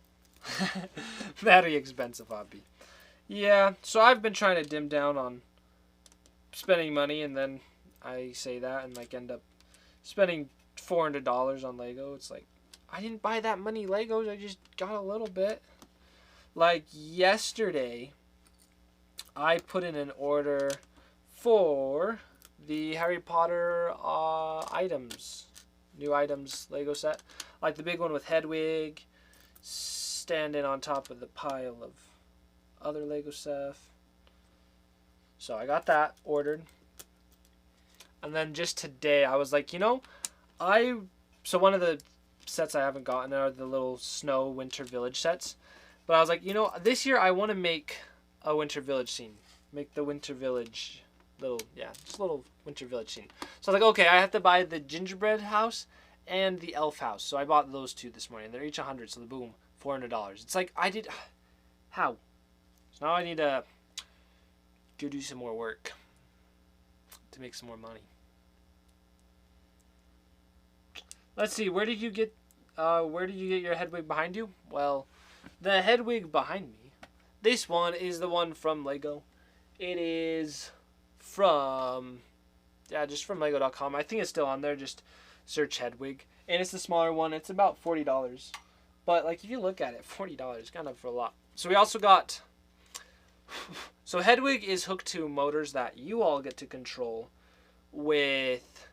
Very expensive hobby. Yeah, so I've been trying to dim down on spending money, and then I say that and like end up spending $400 on Lego. It's like, I didn't buy that many Legos, I just got a little bit. Like yesterday, I put in an order for the Harry Potter items, new items Lego set. Like the big one with Hedwig standing on top of the pile of other Lego stuff. So I got that ordered. And then just today I was like, you know, so one of the sets I haven't gotten are the little snow winter village sets. But I was like, you know, this year I want to make a winter village scene. Make the winter village just a little winter village scene. So I was like, okay, I have to buy the gingerbread house and the elf house. So I bought those two this morning. They're each $100, so the boom, $400. It's like, how? So now I need to go do some more work to make some more money. Let's see, where did you get your Hedwig behind you? Well, the Hedwig behind me, this one is the one from Lego. It is from, just from Lego.com. I think it's still on there. Just search Hedwig. And it's the smaller one. It's about $40. But, like, if you look at it, $40, kind of for a lot. So we also got, so Hedwig is hooked to motors that you all get to control with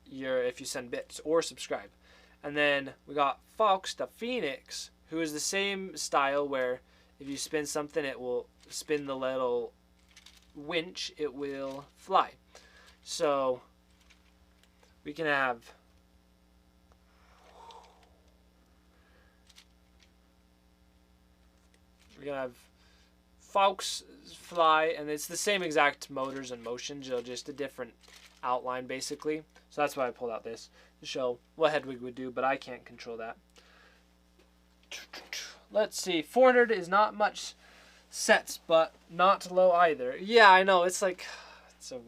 if you send bits or subscribe. And then we got Fawkes the Phoenix, who is the same style where if you spin something, it will spin the little winch, it will fly. So we can have Fawkes fly, and it's the same exact motors and motions, just a different outline basically. So that's why I pulled out this to show what Hedwig would do, but I can't control that. Let's see, 400 is not much sets, but not low either. Yeah, I know, it's like, it's a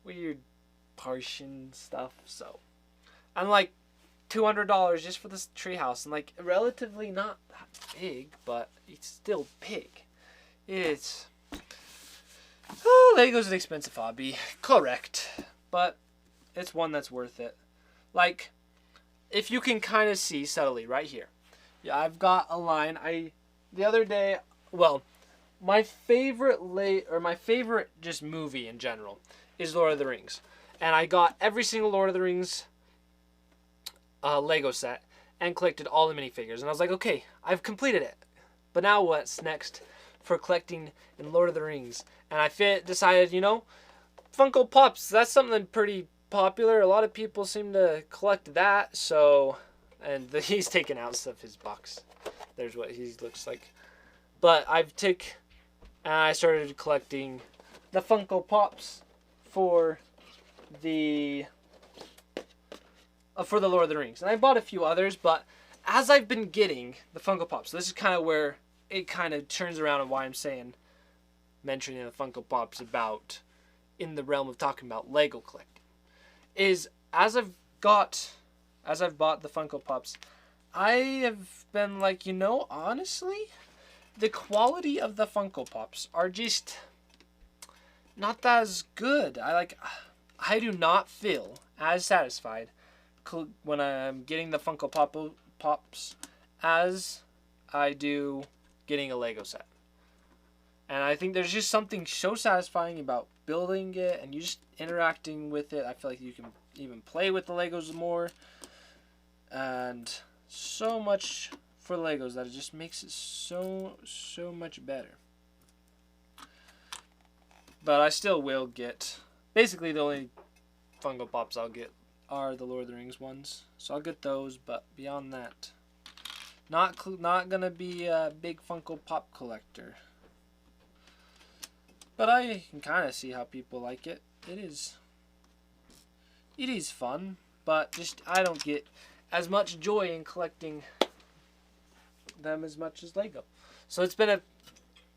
weird portion stuff. So I'm like $200 just for this treehouse, and like relatively not that big, but it's still big. Lego's an expensive hobby, correct, but it's one that's worth it. Like, if you can kind of see subtly right here, yeah, I've got a line. The other day, well, my favorite just movie in general is Lord of the Rings, and I got every single Lord of the Rings Lego set and collected all the minifigures, and I was like, okay, I've completed it, but now what's next for collecting in Lord of the Rings? And I decided, you know, Funko Pops, that's something pretty popular. A lot of people seem to collect that. So, and he's taken out stuff, his box. There's what he looks like. But I started collecting the Funko Pops for the for the Lord of the Rings. And I bought a few others, but as I've been getting the Funko Pops, this is kind of where it kind of turns around and why I'm mentioning the Funko Pops about in the realm of talking about Lego collecting. Is as I've bought the Funko Pops, I have been like, honestly, the quality of the Funko Pops are just not as good. I do not feel as satisfied when I'm getting the Funko Pops as I do getting a Lego set. And I think there's just something so satisfying about building it and you just interacting with it. I feel like you can even play with the Legos more. And so much for Legos that it just makes it so much better. But I still will get, basically the only Funko Pops I'll get are the Lord of the Rings ones. So I'll get those, but beyond that, not gonna be a big Funko Pop collector. But I can kind of see how people like it. It is fun, but just I don't get as much joy in collecting them as much as Lego. So it's been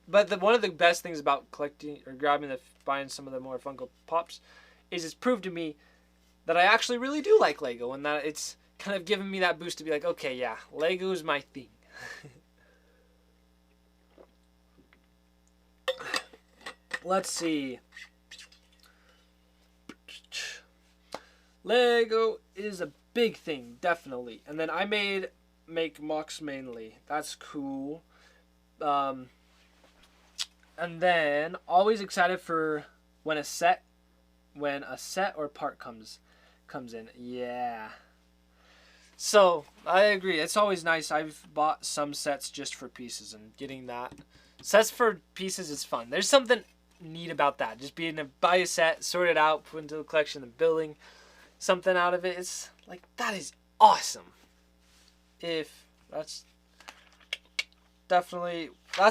one of the best things about collecting or buying some of the more Funko Pops is it's proved to me that I actually really do like Lego, and that it's kind of given me that boost to be like, okay, yeah, Lego is my thing. Let's see. Lego is a big thing, definitely. And then I make MOCs mainly. That's cool. And then always excited for when a set or part comes in. Yeah. So I agree. It's always nice. I've bought some sets just for pieces, and getting that sets for pieces is fun. There's something neat about that. Just being to buy a set, sort it out, put it into the collection, and building something out of it. It's like, that is awesome. That's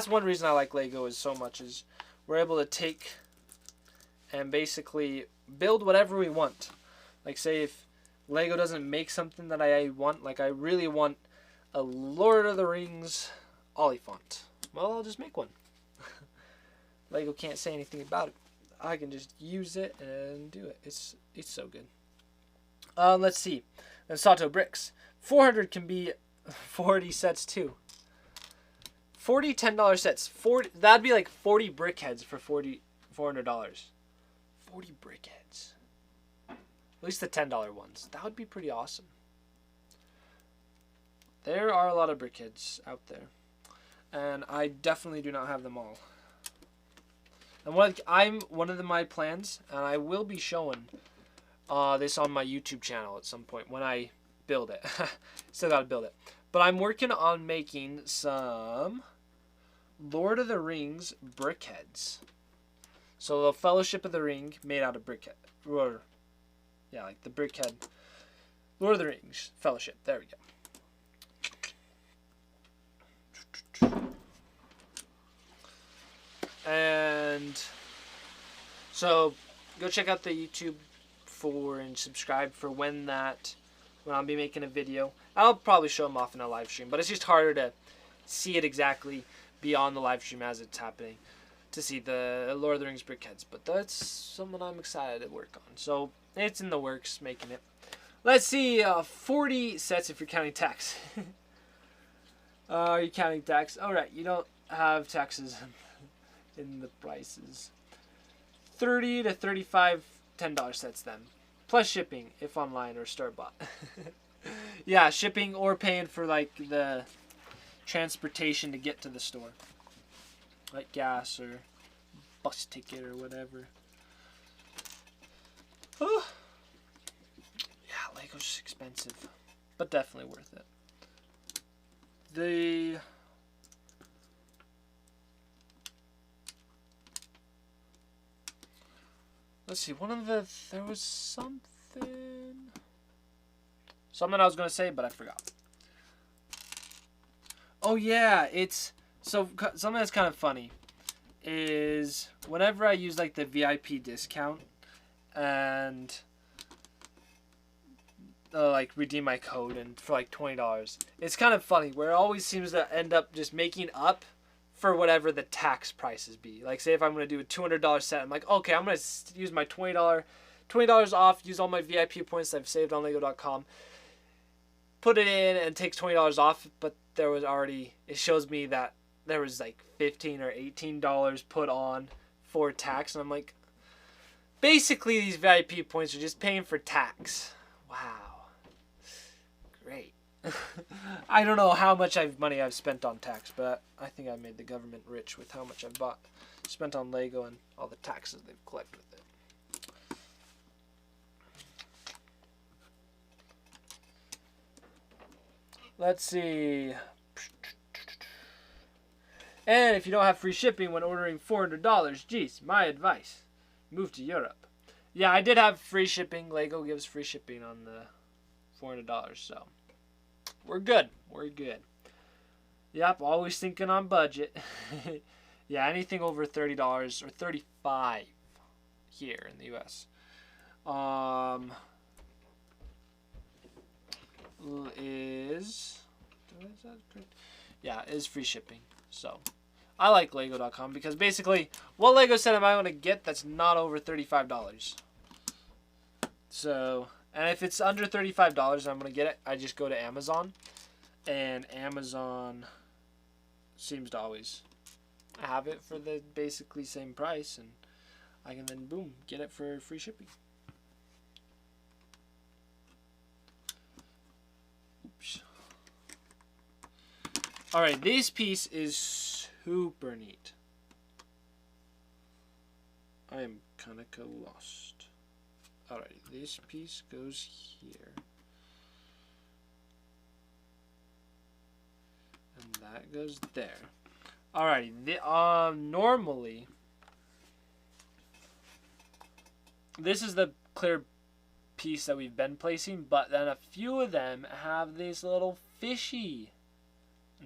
one reason I like Lego is so much, is we're able to take and basically build whatever we want. Like, say if Lego doesn't make something that I want, like I really want a Lord of the Rings Oliphant, well, I'll just make one. Lego can't say anything about it. I can just use it and do it. It's so good. Let's see. Then Sato bricks. 400 can be 40 sets too. 40 $10 sets. That'd be like 40 brick heads for $400. 40 brick heads. At least the $10 ones. That would be pretty awesome. There are a lot of brick heads out there, and I definitely do not have them all. And one of my plans, and I will be showing this on my YouTube channel at some point when I build it. Still gotta build it. But I'm working on making some Lord of the Rings brickheads. So the Fellowship of the Ring made out of brickhead. Or, yeah, like the brickhead. Lord of the Rings Fellowship. There we go. And so go check out the YouTube and subscribe for when I'll be making a video. I'll probably show them off in a live stream, but it's just harder to see it exactly beyond the live stream as it's happening to see the Lord of the Rings brickheads. But that's something I'm excited to work on. So it's in the works, making it. Let's see, 40 sets if you're counting tax. Are you counting tax? All right, you don't have taxes in the prices. 30 to 35 $10 sets then, plus shipping if online or store bought. Yeah, shipping or paying for like the transportation to get to the store, like gas or bus ticket or whatever. Oh. Yeah, Lego's expensive, but definitely worth it. Let's see, there was something I was going to say, but I forgot. Oh yeah, something that's kind of funny is whenever I use like the VIP discount, and like redeem my code and for like $20. It's kind of funny where it always seems to end up just making up for whatever the tax prices be. Like say if I'm going to do a $200 set, I'm like, okay, I'm going to use my $20 off, use all my VIP points I've saved on Lego.com, put it in and it takes $20 off, but there was already, it shows me that there was like $15 or $18 put on for tax, and I'm like, basically these VIP points are just paying for tax. Wow. Great. I don't know how much money I've spent on tax, but I think I made the government rich with how much I've spent on Lego and all the taxes they've collected with it. Let's see. And if you don't have free shipping when ordering $400, geez, my advice, move to Europe. Yeah, I did have free shipping. Lego gives free shipping on the $400, so we're good. We're good. Yep, always thinking on budget. Yeah, anything over $30 or $35 here in the US. Is free shipping. So I like Lego.com because basically what Lego set am I going to get that's not over $35? So, and if it's under $35 I'm going to get it, I just go to Amazon, and Amazon seems to always have it for the basically same price, and I can then boom get it for free shipping. Oops. Alright, this piece is super neat. I am kind of lost. Alright, this piece goes here. And that goes there. Alrighty, normally this is the clear piece that we've been placing, but then a few of them have this little fishy.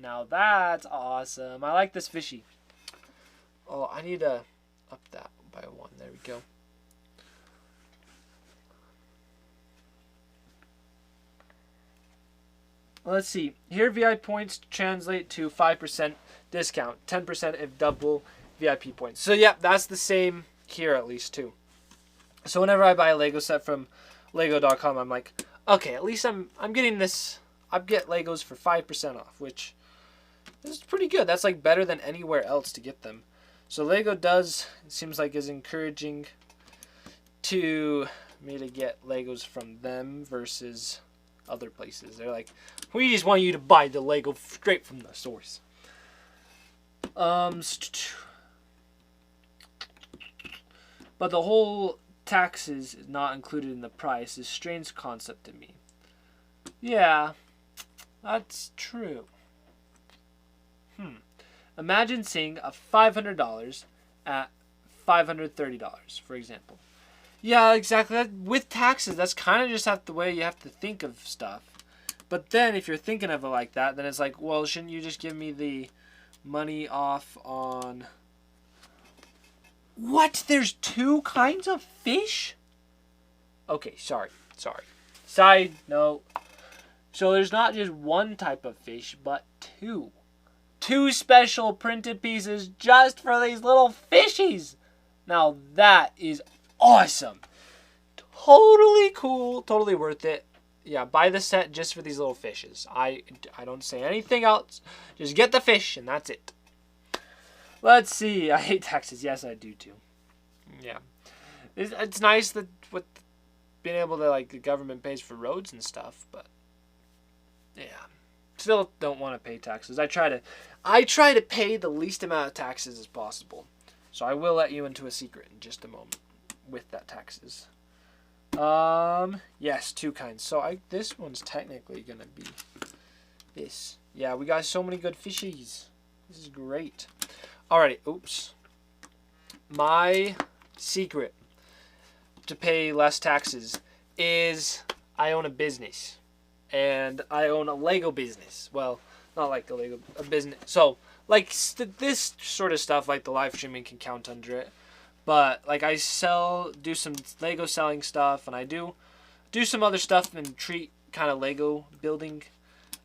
Now that's awesome. I like this fishy. Oh, I need to up that by 1. There we go. Let's see. Here VIP points translate to 5% discount. 10% if double VIP points. So yeah, that's the same here at least too. So whenever I buy a Lego set from Lego.com, I'm like, okay, at least I'm getting this. I get Legos for 5% off, which is pretty good. That's like better than anywhere else to get them. So Lego it seems like is encouraging to me to get Legos from them versus other places. They're like, we just want you to buy the Lego straight from the source. But the whole taxes is not included in the price is a strange concept to me. Yeah, that's true. Imagine seeing a $500 at $530, for example. Yeah, exactly. With taxes, that's kind of just the way you have to think of stuff. But then if you're thinking of it like that, then it's like, well, shouldn't you just give me the money off on... What? There's 2 kinds of fish? Okay, sorry. Side note. So there's not just one type of fish, but 2. 2 special printed pieces just for these little fishies. Now that is awesome. Totally cool. Totally worth it. Yeah, buy the set just for these little fishes. I don't say anything else. Just get the fish and that's it. Let's see. I hate taxes. Yes, I do too. Yeah. It's nice that with being able to, like, the government pays for roads and stuff, but yeah. Still don't want to pay taxes. I try to pay the least amount of taxes as possible. So I will let you into a secret in just a moment with that taxes. Yes, 2 kinds. So this one's technically gonna be this. Yeah, we got so many good fishies. This is great. Alrighty, oops. My secret to pay less taxes is I own a business. And I own a Lego business. Well, not like a business. So, like, this sort of stuff, like the live streaming can count under it. But, like, I do some Lego selling stuff, and I do some other stuff and treat kind of Lego building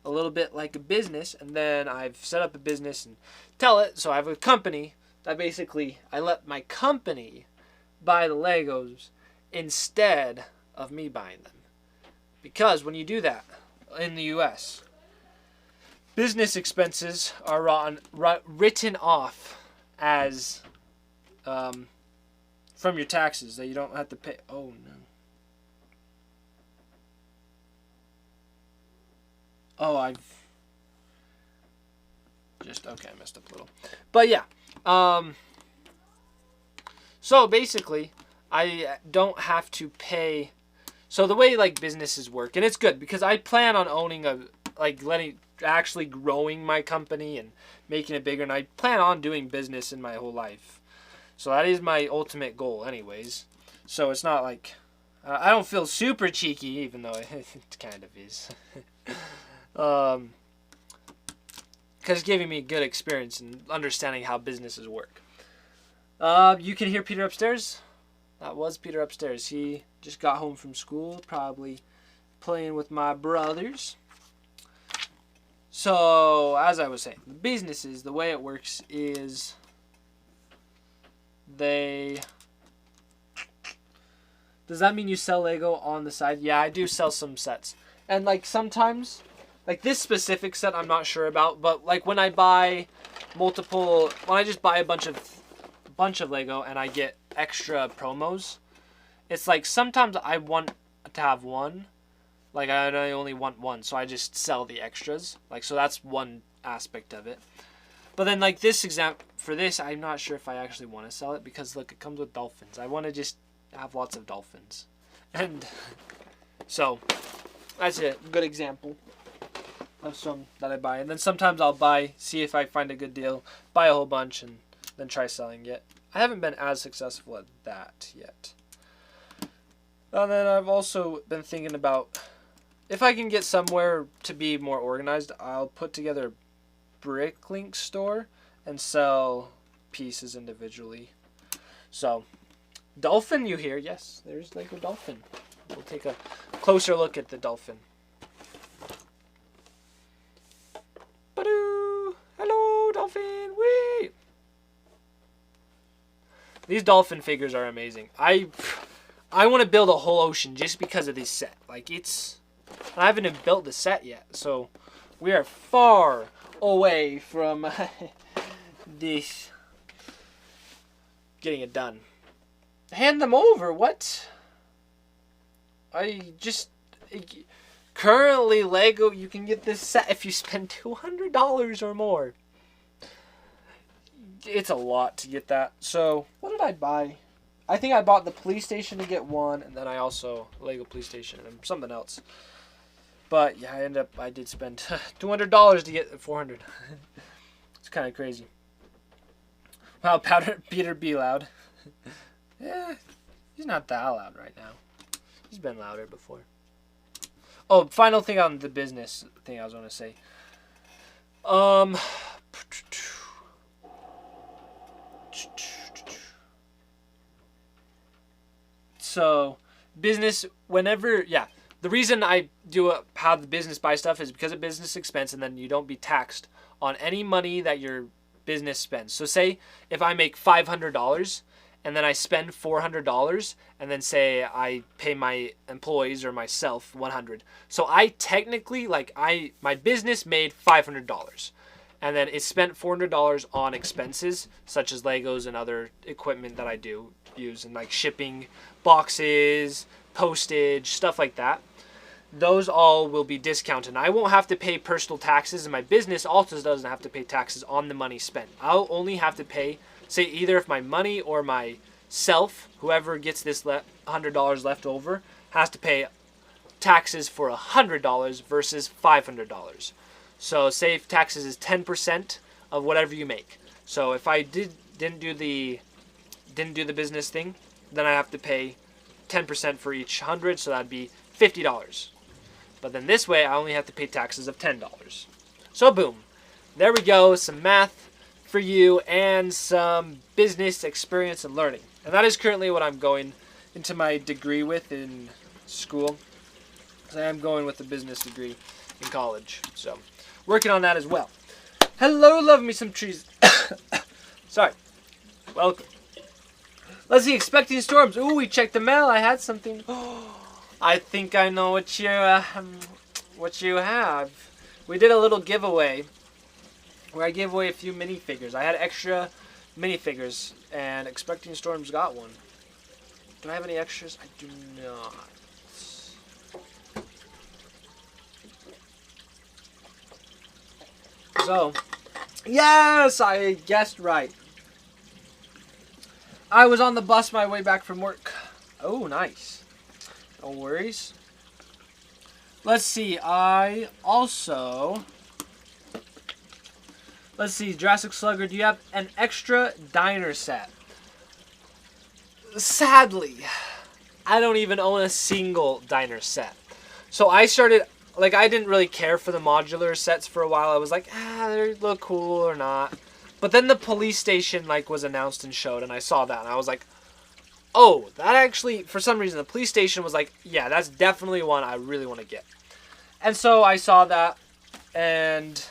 a little bit like a business, and then I've set up a business and tell it. So I have a company that basically I let my company buy the Legos instead of me buying them. Because when you do that in the US, business expenses are written off as from your taxes that you don't have to pay. Oh no. Oh, I messed up a little. But yeah. So basically, I don't have to pay. So the way like businesses work, and it's good because I plan on owning actually growing my company and making it bigger, and I plan on doing business in my whole life. So that is my ultimate goal anyways. So it's not like I don't feel super cheeky, even though it kind of is. Because it's giving me a good experience in understanding how businesses work. You can hear Peter upstairs. That was Peter upstairs. He just got home from school, probably playing with my brothers. So, as I was saying, the businesses, the way it works is Does that mean you sell Lego on the side? Yeah, I do sell some sets. And like sometimes, like this specific set I'm not sure about, but like when I just buy a bunch of Lego and I get extra promos, it's like sometimes I want to have one, like I only want one, so I just sell the extras. Like, so that's one aspect of it. But then like this example, for this, I'm not sure if I actually want to sell it because look, it comes with dolphins. I want to just have lots of dolphins. And so that's a good example of some that I buy. And then sometimes I'll see if I find a good deal, buy a whole bunch, and then try selling it. I haven't been as successful at that yet. And then I've also been thinking about if I can get somewhere to be more organized, I'll put together a Bricklink store and sell pieces individually. So, dolphin, you hear? Yes, there's Lego dolphin. We'll take a closer look at the dolphin. Ba-doo! Hello, dolphin! Whee! These dolphin figures are amazing. I want to build a whole ocean just because of this set. Like, I haven't even built the set yet, so we are far away from this getting it done. Hand them over. What? Currently Lego, you can get this set if you spend $200 or more. It's a lot to get that. So, what did I buy? I think I bought the police station to get one, and then I also Lego police station and something else. But yeah, I did spend $200 to get 400. It's kind of crazy. Wow, Peter be loud. Yeah, he's not that loud right now. He's been louder before. Oh, final thing on the business thing I was going to say. So, business, the reason I how the business buy stuff is because of business expense, and then you don't be taxed on any money that your business spends. So say if I make $500 and then I spend $400, and then say I pay my employees or myself $100. So I technically, my business made $500. And then it spent $400 on expenses, such as Legos and other equipment that I do use, and like shipping, boxes, postage, stuff like that. Those all will be discounted. I won't have to pay personal taxes, and my business also doesn't have to pay taxes on the money spent. I'll only have to pay, say, either if my money or myself, whoever gets this $100 left over, has to pay taxes for $100 versus $500. So say if taxes is 10% of whatever you make. So if I didn't do the business thing, then I have to pay 10% for each 100, so that'd be $50. But then this way I only have to pay taxes of $10. So boom. There we go, some math for you and some business experience and learning. And that is currently what I'm going into my degree with in school. So I am going with a business degree in college. So working on that as well. Hello, love me some trees. Sorry. Welcome. Let's see, expecting storms. Ooh, we checked the mail. I had something. I think I know what you have. We did a little giveaway where I gave away a few minifigures. I had extra minifigures, and Expecting Storms got one. Do I have any extras? I do not. So, yes, I guessed right. I was on the bus my way back from work. Oh, nice. No worries. Let's see, let's see, Jurassic Slugger, do you have an extra diner set? Sadly, I don't even own a single diner set. So I started, like, I didn't really care for the modular sets for a while. I was like, they look cool or not. But then the police station, like, was announced and showed, and I saw that, and I was like, oh, that actually, for some reason, the police station was like, yeah, that's definitely one I really want to get. And so I saw that, and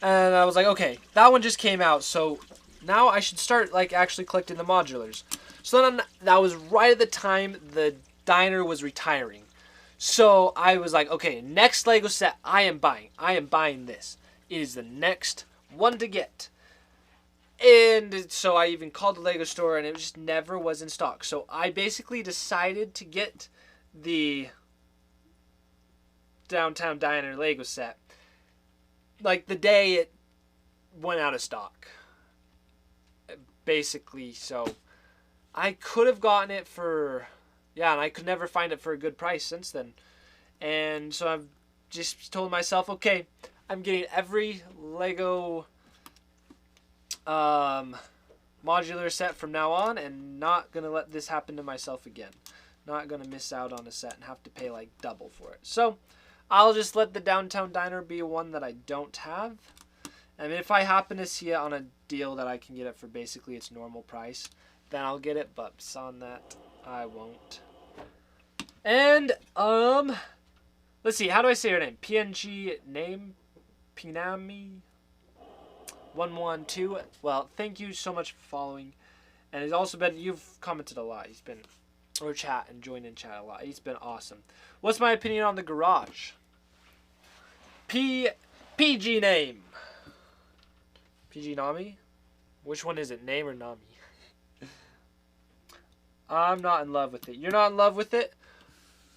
I was like, okay, that one just came out, so now I should start, like, actually collecting the modulars. So then that was right at the time the diner was retiring. So I was like, okay, next Lego set I am buying. I am buying this. It is the next one to get. And so I even called the Lego store, and it just never was in stock. So I basically decided to get the Downtown Diner Lego set like the day it went out of stock. Basically, so I could have gotten it for, yeah, and I could never find it for a good price since then. And so I've just told myself, okay, I'm getting every Lego modular set from now on, and not gonna let this happen to myself again. Not gonna miss out on a set and have to pay like double for it. So I'll just let the Downtown Diner be one that I don't have. I mean, if I happen to see it on a deal that I can get it for basically its normal price, then I'll get it, but beyond that, I won't. And, let's see, how do I say her name? PNG name? Pinami? 112. Well, thank you so much for following. And it's also been, you've commented a lot. He's been, or chat and joined in chat a lot. He's been awesome. What's my opinion on the garage? PG name. PG Nami? Which one is it? Name or Nami? I'm not in love with it. You're not in love with it?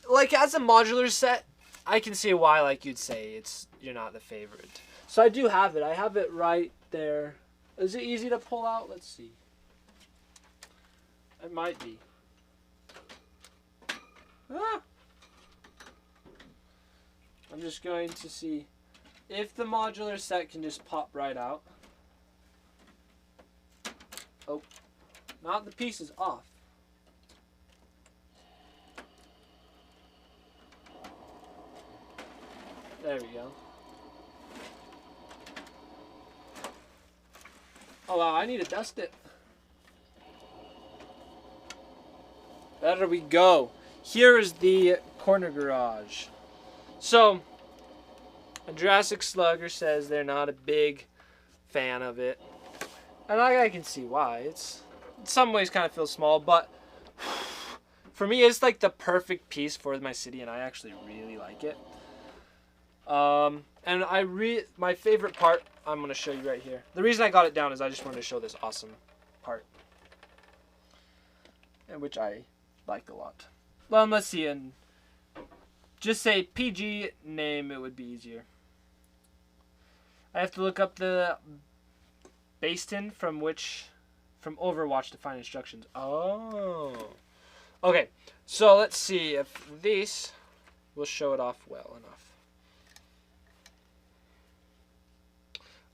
Like, as a modular set, I can see why, like you'd say, you're not the favorite. So I do have it. I have it right there. Is it easy to pull out? Let's see. It might be. Ah! I'm just going to see if the modular set can just pop right out. Oh, not the pieces off. There we go. Oh wow, I need to dust it. There we go. Here is the corner garage. So, Jurassic Slugger says they're not a big fan of it. And I can see why. It's in some ways kind of feels small, but for me it's like the perfect piece for my city, and I actually really like it. And my favorite part, I'm going to show you right here. The reason I got it down is I just wanted to show this awesome part, and which I like a lot. Well, let's see, and just say PG name, it would be easier. I have to look up the Bastin from Overwatch to find instructions. Oh. Okay, so let's see if this will show it off well enough.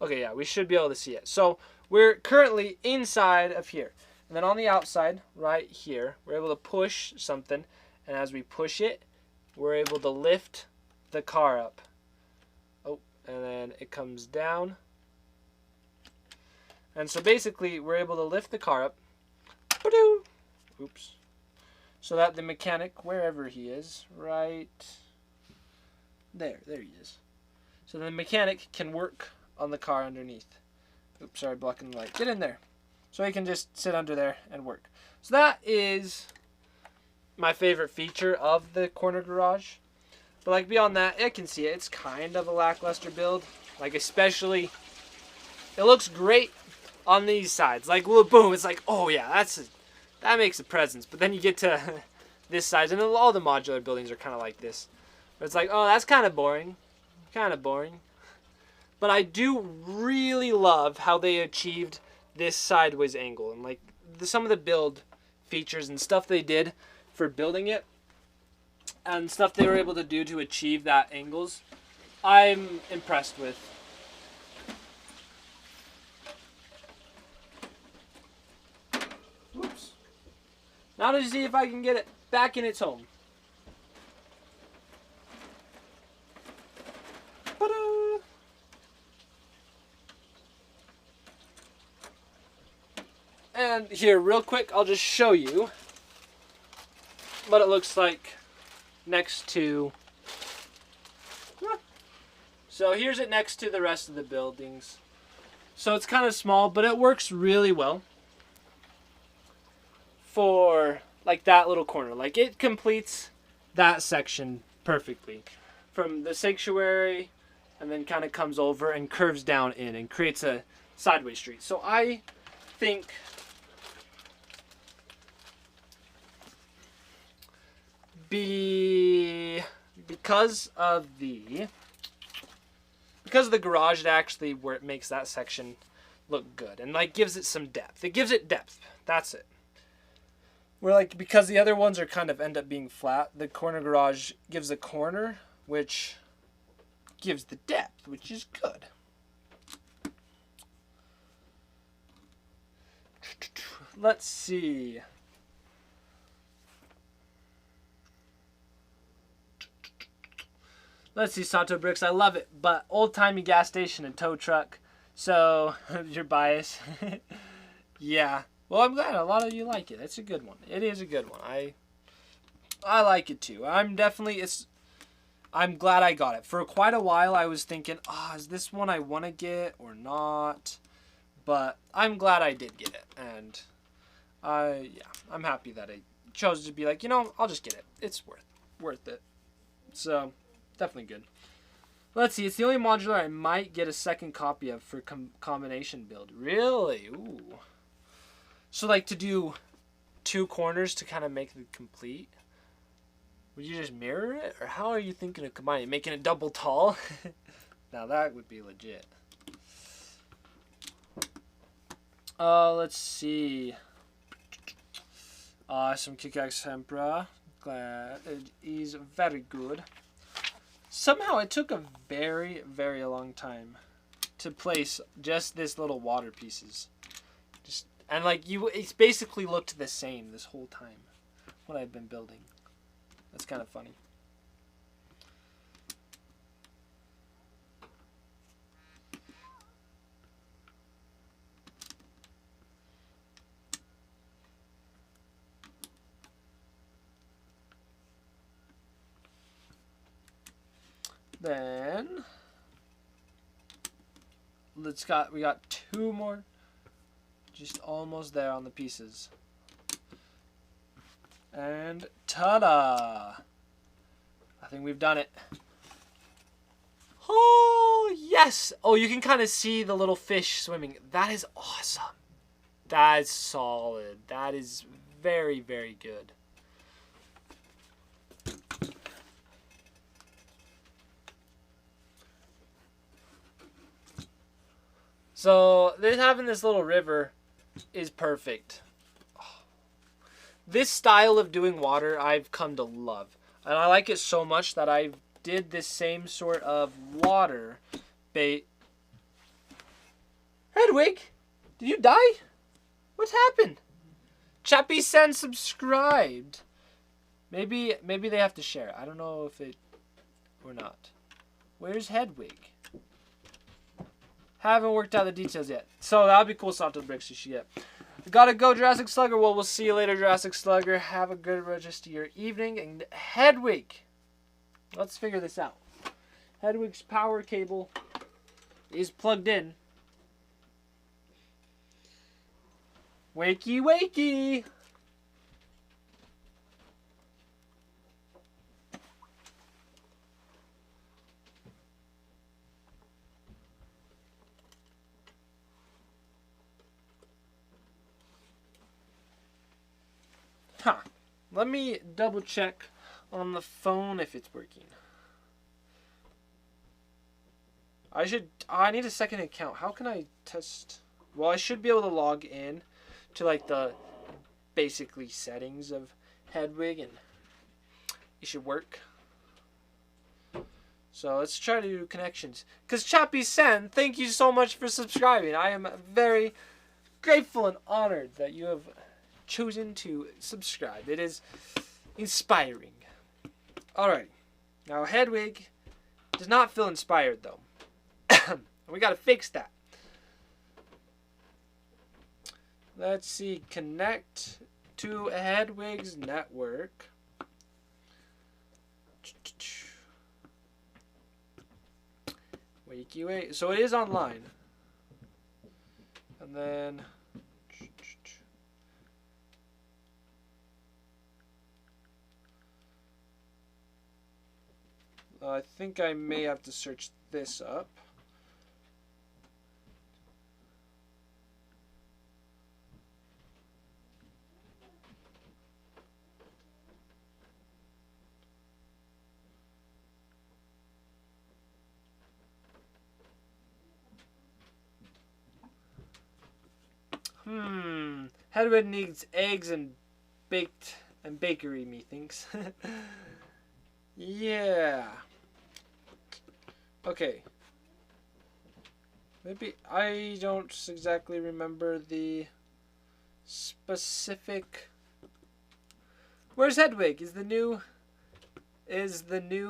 Okay, yeah, we should be able to see it. So we're currently inside of here. And then on the outside, right here, we're able to push something. And as we push it, we're able to lift the car up. Oh, and then it comes down. And so basically, we're able to lift the car up. Oops. so that the mechanic, wherever he is, right there he is. So the mechanic can work on the car underneath. Oops, sorry, blocking the light. Get in there. So he can just sit under there and work. So that is my favorite feature of the corner garage. But like beyond that, I can see it. It's kind of a lackluster build. Like especially, it looks great on these sides. Like boom, it's like, oh yeah, that makes a presence. But then you get to this side, and all the modular buildings are kind of like this. But it's like, oh, that's kind of boring. Kind of boring. But I do really love how they achieved this sideways angle. And like some of the build features and stuff they did for building it, and stuff they were able to do to achieve that angles, I'm impressed with. Oops. Now to see if I can get it back in its home. Ta-da! And here, real quick, I'll just show you what it looks like next to. So here's it next to the rest of the buildings. So it's kind of small, but it works really well for like that little corner. Like it completes that section perfectly from the sanctuary, and then kind of comes over and curves down in and creates a sideways street. So I think because of the garage, it actually where it makes that section look good and like gives it some depth. It gives it depth. That's it. Where like because the other ones are kind of end up being flat, the corner garage gives a corner which gives the depth, which is good. Let's see. Let's see, Santo Bricks. I love it, but old-timey gas station and tow truck. So, your bias. Yeah. Well, I'm glad a lot of you like it. It's a good one. It is a good one. I like it too. I'm glad I got it. For quite a while, I was thinking, is this one I want to get or not? But I'm glad I did get it, and I'm happy that I chose to be like, I'll just get it. It's worth it. So. Definitely good. Let's see. It's the only modular I might get a second copy of for combination build. Really? Ooh. So like to do 2 corners to kind of make it complete? Would you just mirror it? Or how are you thinking of combining? Making it double tall? Now that would be legit. Let's see. Some Kickaxe Tempera. Glad it is very good. Somehow it took a very, very long time to place just this little water pieces. And like it's basically looked the same this whole time when I've been building. That's kind of funny. Then we got 2 more, just almost there on the pieces, and ta-da! I think we've done it. Oh yes! Oh, you can kind of see the little fish swimming. That is awesome. That is solid. That is very, very good. So having this little river is perfect. This style of doing water I've come to love. And I like it so much that I did this same sort of water bait. Hedwig, did you die? What's happened? Chappie Sen subscribed. Maybe they have to share it. I don't know if it or not. Where's Hedwig? Haven't worked out the details yet. So that would be cool, Santo Bricks, you should get. Gotta go, Jurassic Slugger. Well, we'll see you later, Jurassic Slugger. Have a good rest of your evening. And Hedwig, let's figure this out. Hedwig's power cable is plugged in. Wakey, wakey. Huh. Let me double check on the phone if it's working. I need a second account. How can I test? Well, I should be able to log in to like the basically settings of Hedwig and it should work. So let's try to do connections. Because Chappie Sen, thank you so much for subscribing. I am very grateful and honored that you have chosen to subscribe. It is inspiring. Alright. Now Hedwig does not feel inspired though. We gotta fix that. Let's see. Connect to Hedwig's network. Wakey wait. So it is online. And then I think I may have to search this up. Hedwig needs eggs and baked and bakery, methinks. Yeah. Okay. Maybe I don't exactly remember the specific. Where's Hedwig? Is the new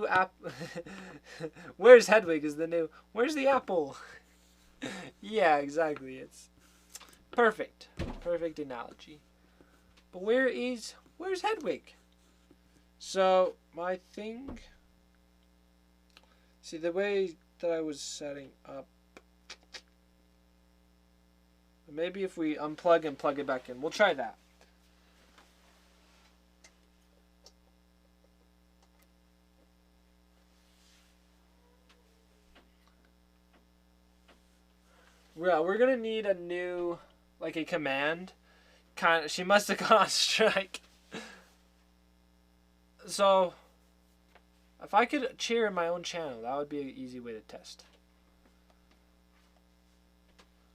app? Where's Hedwig? Is the new? Where's the apple? Yeah, exactly. It's perfect. Perfect analogy. But where's Hedwig? So my thing. See, the way that I was setting up. Maybe if we unplug and plug it back in. We'll try that. Yeah, we're gonna need a new, like a command. She must have gone on strike. So, if I could cheer in my own channel, that would be an easy way to test.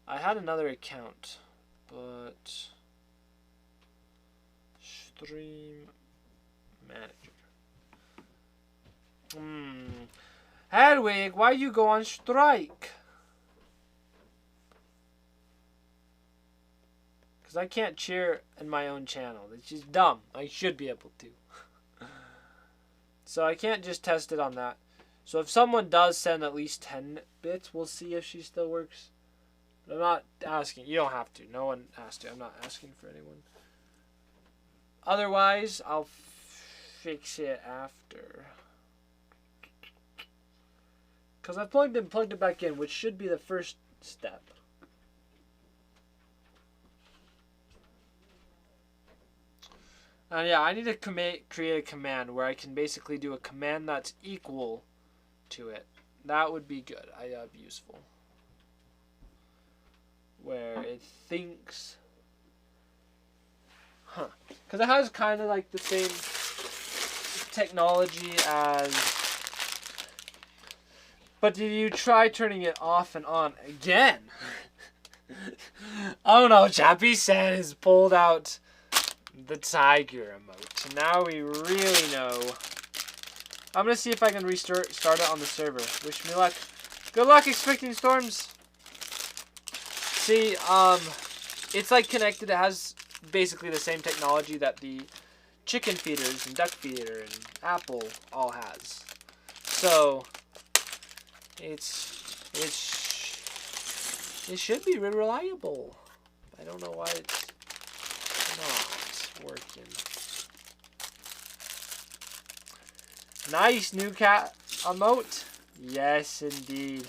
I had another account, but stream manager. Hedwig, why you go on strike? Because I can't cheer in my own channel. It's just dumb. I should be able to. So I can't just test it on that. So if someone does send at least 10 bits, we'll see if she still works. But I'm not asking. You don't have to. No one has to. I'm not asking for anyone. Otherwise, I'll fix it after. Because I plugged it back in, which should be the first step. And yeah, I need to create a command where I can basically do a command that's equal to it. That would be good. That'd be useful. Where it thinks... Because it has kind of like the same technology as... But did you try turning it off and on again? Oh no, Chappie Sen has pulled out the tiger emote. Now we really know. I'm gonna see if I can start it on the server. Wish me luck. Good luck, Expecting Storms. See, it's like connected. It has basically the same technology that the chicken feeders and duck feeder and Apple all has. So it should be reliable. I don't know why it's not working. Nice new cat emote. Yes, indeed.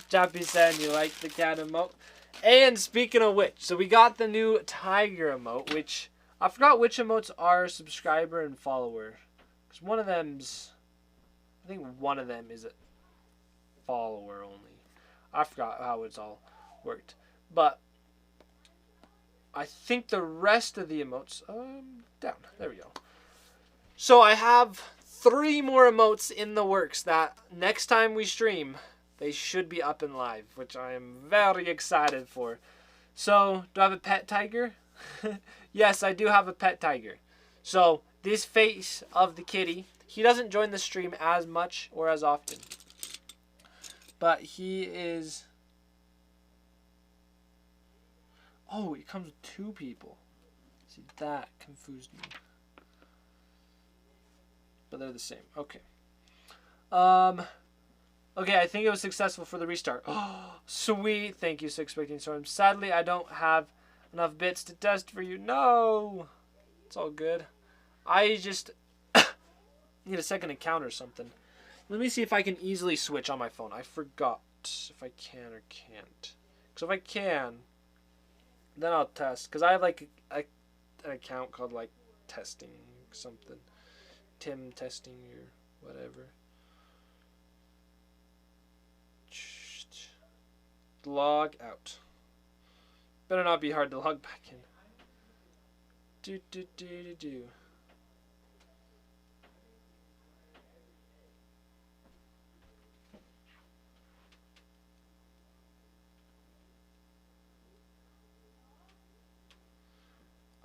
Chappy said you like the cat emote. And speaking of which, so we got the new tiger emote, which I forgot which emotes are subscriber and follower. Because one of them's, I think one of them is a follower only. I forgot how it's all worked. But I think the rest of the emotes, down. There we go. So I have 3 more emotes in the works that next time we stream, they should be up and live, which I am very excited for. So, do I have a pet tiger? Yes, I do have a pet tiger. So, this face of the kitty, he doesn't join the stream as much or as often. But he is... Oh, it comes with 2 people. See, that confused me. But they're the same. Okay. Okay, I think it was successful for the restart. Oh, sweet. Thank you, Expecting Storm. Sadly, I don't have enough bits to test for you. No. It's all good. I just need a second account or something. Let me see if I can easily switch on my phone. I forgot if I can or can't. Because if I can, then I'll test. Because I have like an account called like testing something. Tim testing or whatever. Log out. Better not be hard to log back in. Do.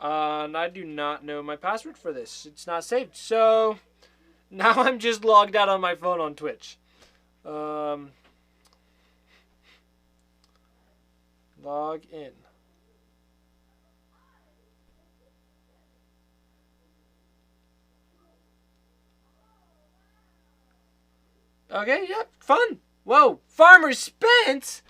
And I do not know my password for this. It's not saved. So now I'm just logged out on my phone on Twitch. Log in. Okay, yep, fun. Whoa, Farmer Spence?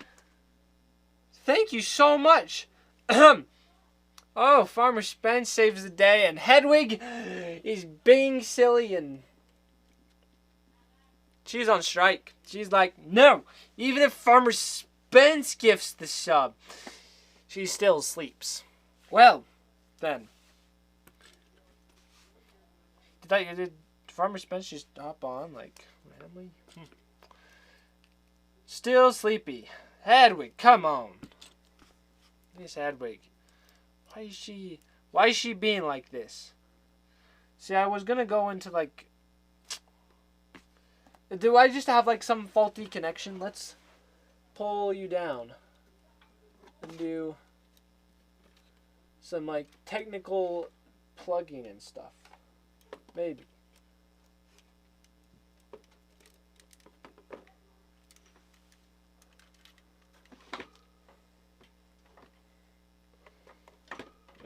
Thank you so much. Oh, Farmer Spence saves the day, and Hedwig is being silly, and she's on strike. She's like, no, even if Farmer Spence gifts the sub, she still sleeps. Well, then. Did Farmer Spence just hop on, like, randomly? Still sleepy. Hedwig, come on. Miss Hedwig. Why is she being like this? See, I was gonna go into like... Do I just have like some faulty connection? Let's pull you down. And do some like technical plugging and stuff. Maybe.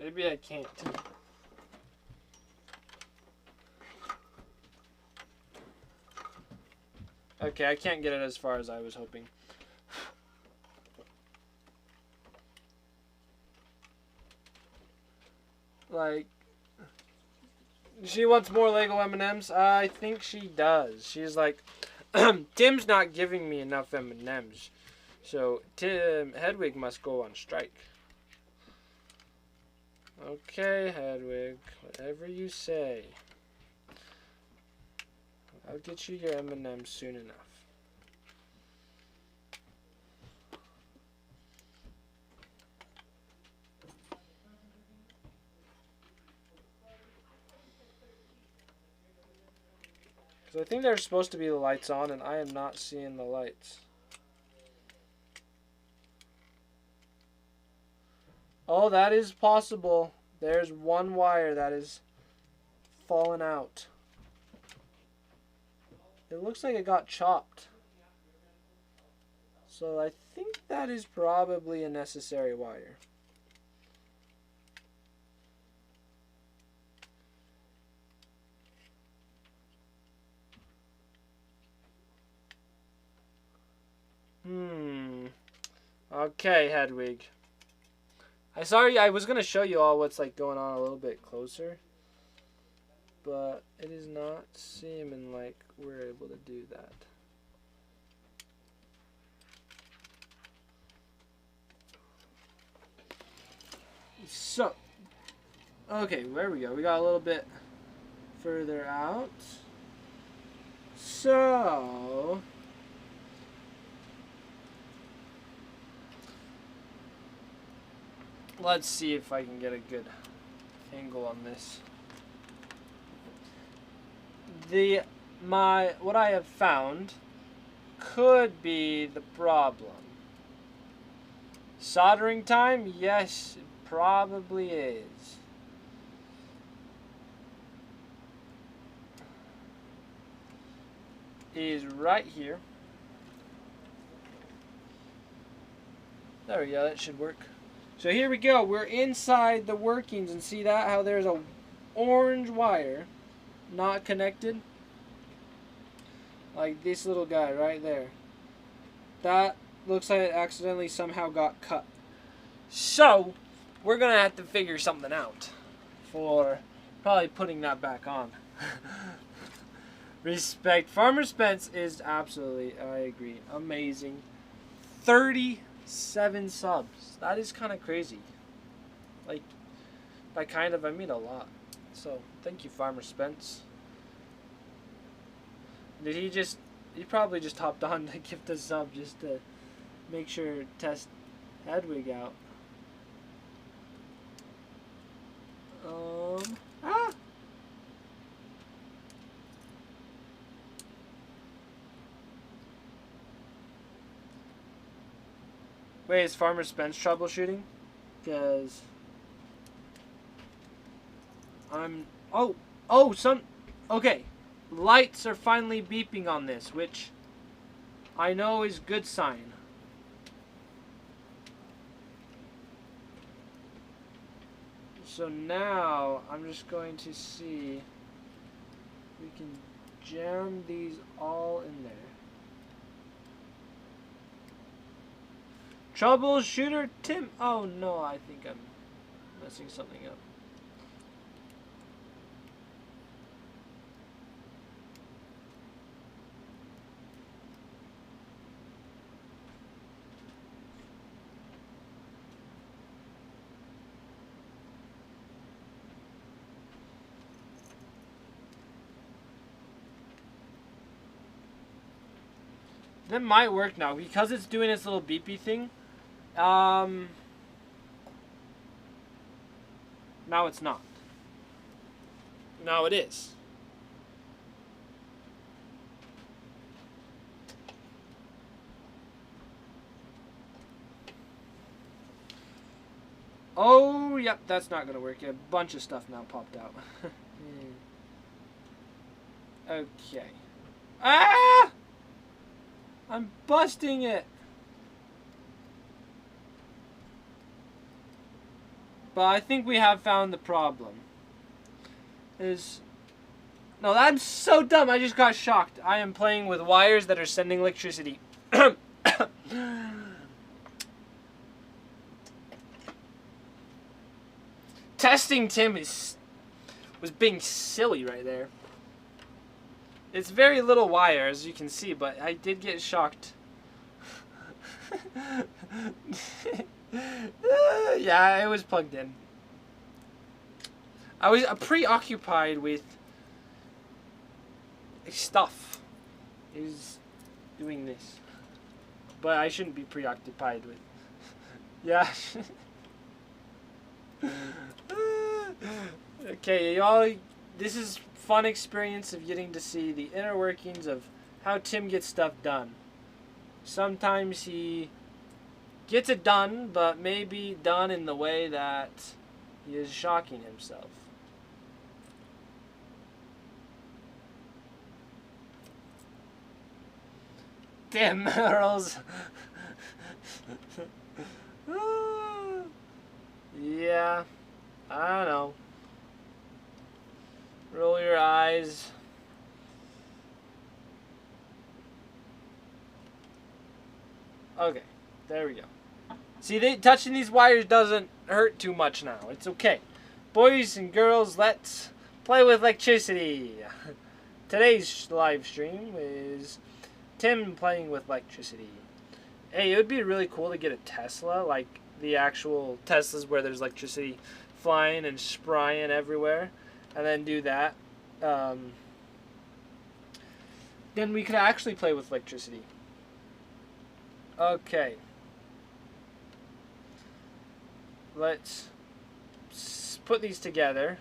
Maybe I can't. Okay, I can't get it as far as I was hoping. Like, she wants more Lego M&Ms? I think she does. She's like, Tim's not giving me enough M&Ms. So, Hedwig must go on strike. Okay, Hedwig, whatever you say. I'll get you your M&Ms soon enough. Because I think there's supposed to be the lights on, and I am not seeing the lights. Oh, that is possible. There's one wire that is fallen out. It looks like it got chopped. So I think that is probably a necessary wire. Okay, Hedwig. Sorry, I was gonna show you all what's like going on a little bit closer, but it is not seeming like we're able to do that. So, okay, there we go. We got a little bit further out. So, let's see if I can get a good angle on this. What I have found could be the problem. Soldering time? Yes, it probably is. Is right here. There we go, that should work. So here we go, we're inside the workings, and see that, how there's a orange wire not connected? Like this little guy right there. That looks like it accidentally somehow got cut. So, we're gonna have to figure something out for probably putting that back on. Respect. Farmer Spence is absolutely, I agree, amazing. 37 subs. That is kind of crazy. Like, by kind of, I mean a lot. So, thank you, Farmer Spence. Did he probably just hopped on to gift a sub just to make sure test Hedwig out. Ah! Wait, is Farmer Spence troubleshooting? Because okay. Lights are finally beeping on this, which I know is good sign. So now I'm just going to see if we can jam these all in there. Troubleshooter Tim. Oh no, I think I'm messing something up. That might work now because it's doing its little beepy thing. Now it's not. Now it is. Oh, yep, that's not gonna work. A bunch of stuff now popped out. Okay. Ah! I'm busting it. But I think we have found the problem. No, I'm so dumb. I just got shocked. I am playing with wires that are sending electricity. Testing Tim was being silly right there. It's very little wire, as you can see, but I did get shocked. Yeah, it was plugged in. I was preoccupied with stuff. Is doing this, but I shouldn't be preoccupied with. Yeah. Okay, y'all. This is fun experience of getting to see the inner workings of how Tim gets stuff done. Sometimes he gets it done, but maybe done in the way that he is shocking himself. Damn, Merles. Yeah, I don't know. Roll your eyes. Okay, there we go. See, touching these wires doesn't hurt too much now. It's okay. Boys and girls, let's play with electricity. Today's live stream is Tim playing with electricity. Hey, it would be really cool to get a Tesla, like the actual Teslas where there's electricity flying and spraying everywhere, and then do that. Then we could actually play with electricity. Okay. Let's put these together.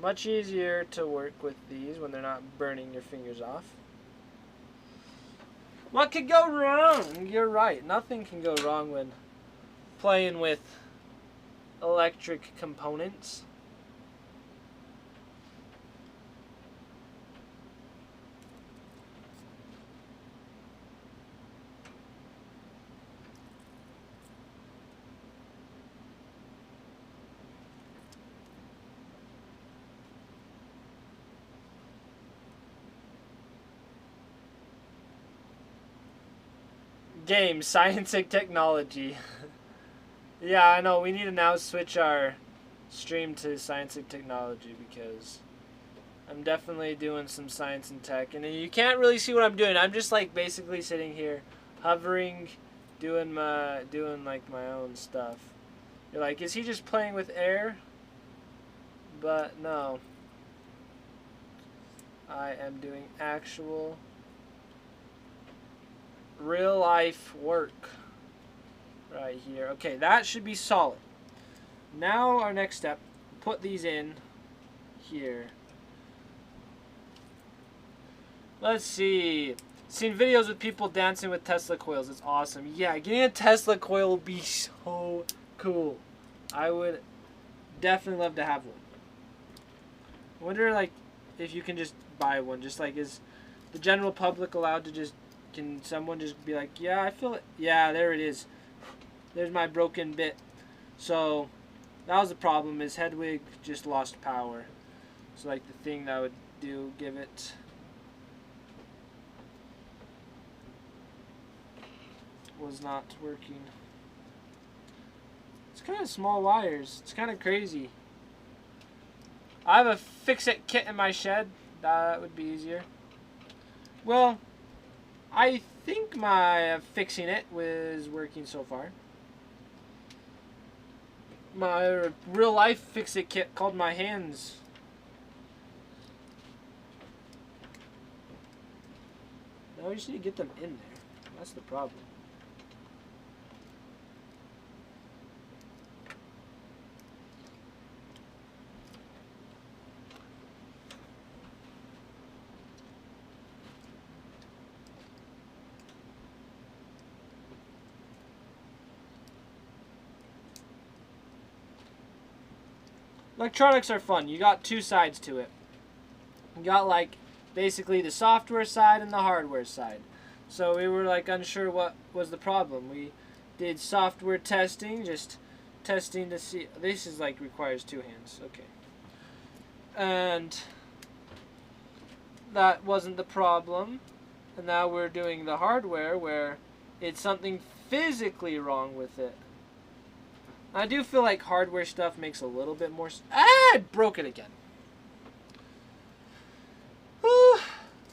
Much easier to work with these when they're not burning your fingers off. What could go wrong? You're right. Nothing can go wrong when playing with electric components. Game, science and technology. Yeah, I know. We need to now switch our stream to science and technology because I'm definitely doing some science and tech. And you can't really see what I'm doing. I'm just like basically sitting here, hovering, doing like my own stuff. You're like, is he just playing with air? But no. I am doing actual real life work right here. Okay, that should be solid. Now our next step, put these in here. Let's see. Seen videos with people dancing with Tesla coils. It's awesome. Yeah, getting a Tesla coil would be so cool. I would definitely love to have one. I wonder like if you can just buy one. Just like, is the general public allowed to just, can someone just be like, yeah, I feel it. Yeah, there it is. There's my broken bit. So that was the problem, is Hedwig just lost power. So like the thing that would do, give it. Was not working. It's kind of small wires. It's kind of crazy. I have a fix-it kit in my shed. That would be easier. Well, I think my fixing it was working so far. My real life fix-it kit called my hands. Now we just need to get them in there. That's the problem. Electronics are fun. You got two sides to it. You got like basically the software side and the hardware side. So we were like unsure what was the problem. We did software testing, just testing to see. This is like requires two hands. Okay. And that wasn't the problem. And now we're doing the hardware where it's something physically wrong with it. I do feel like hardware stuff makes a little bit more... I broke it again.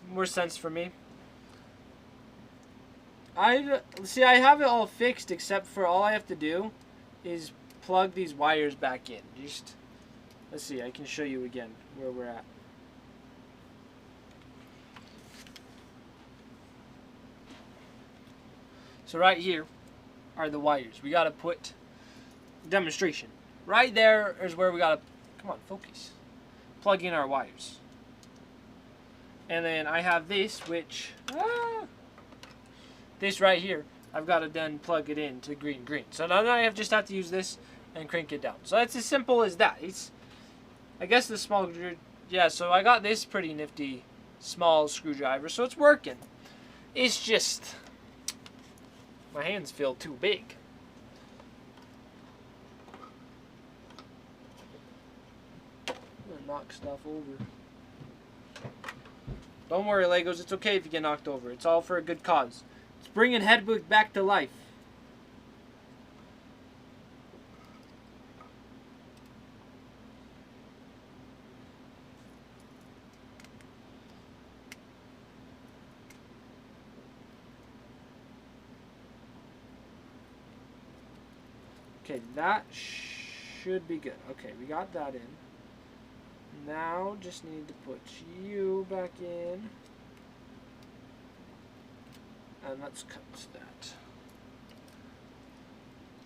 More sense for me. I have it all fixed, except for all I have to do is plug these wires back in. Just, let's see, I can show you again where we're at. So right here are the wires. We gotta put... demonstration. Right there is where we gotta, come on, focus. Plug in our wires. And then I have this, which, this right here, I've got to then plug it in to green. So now I just have to use this and crank it down. So that's as simple as that. It's, I guess the small, yeah, so I got this pretty nifty small screwdriver, so it's working. It's just, my hands feel too big. Knock stuff over. Don't worry, Legos. It's okay if you get knocked over. It's all for a good cause. It's bringing Hedwig back to life. Okay, that should be good. Okay, we got that in. Now, just need to put you back in. And let's cut that.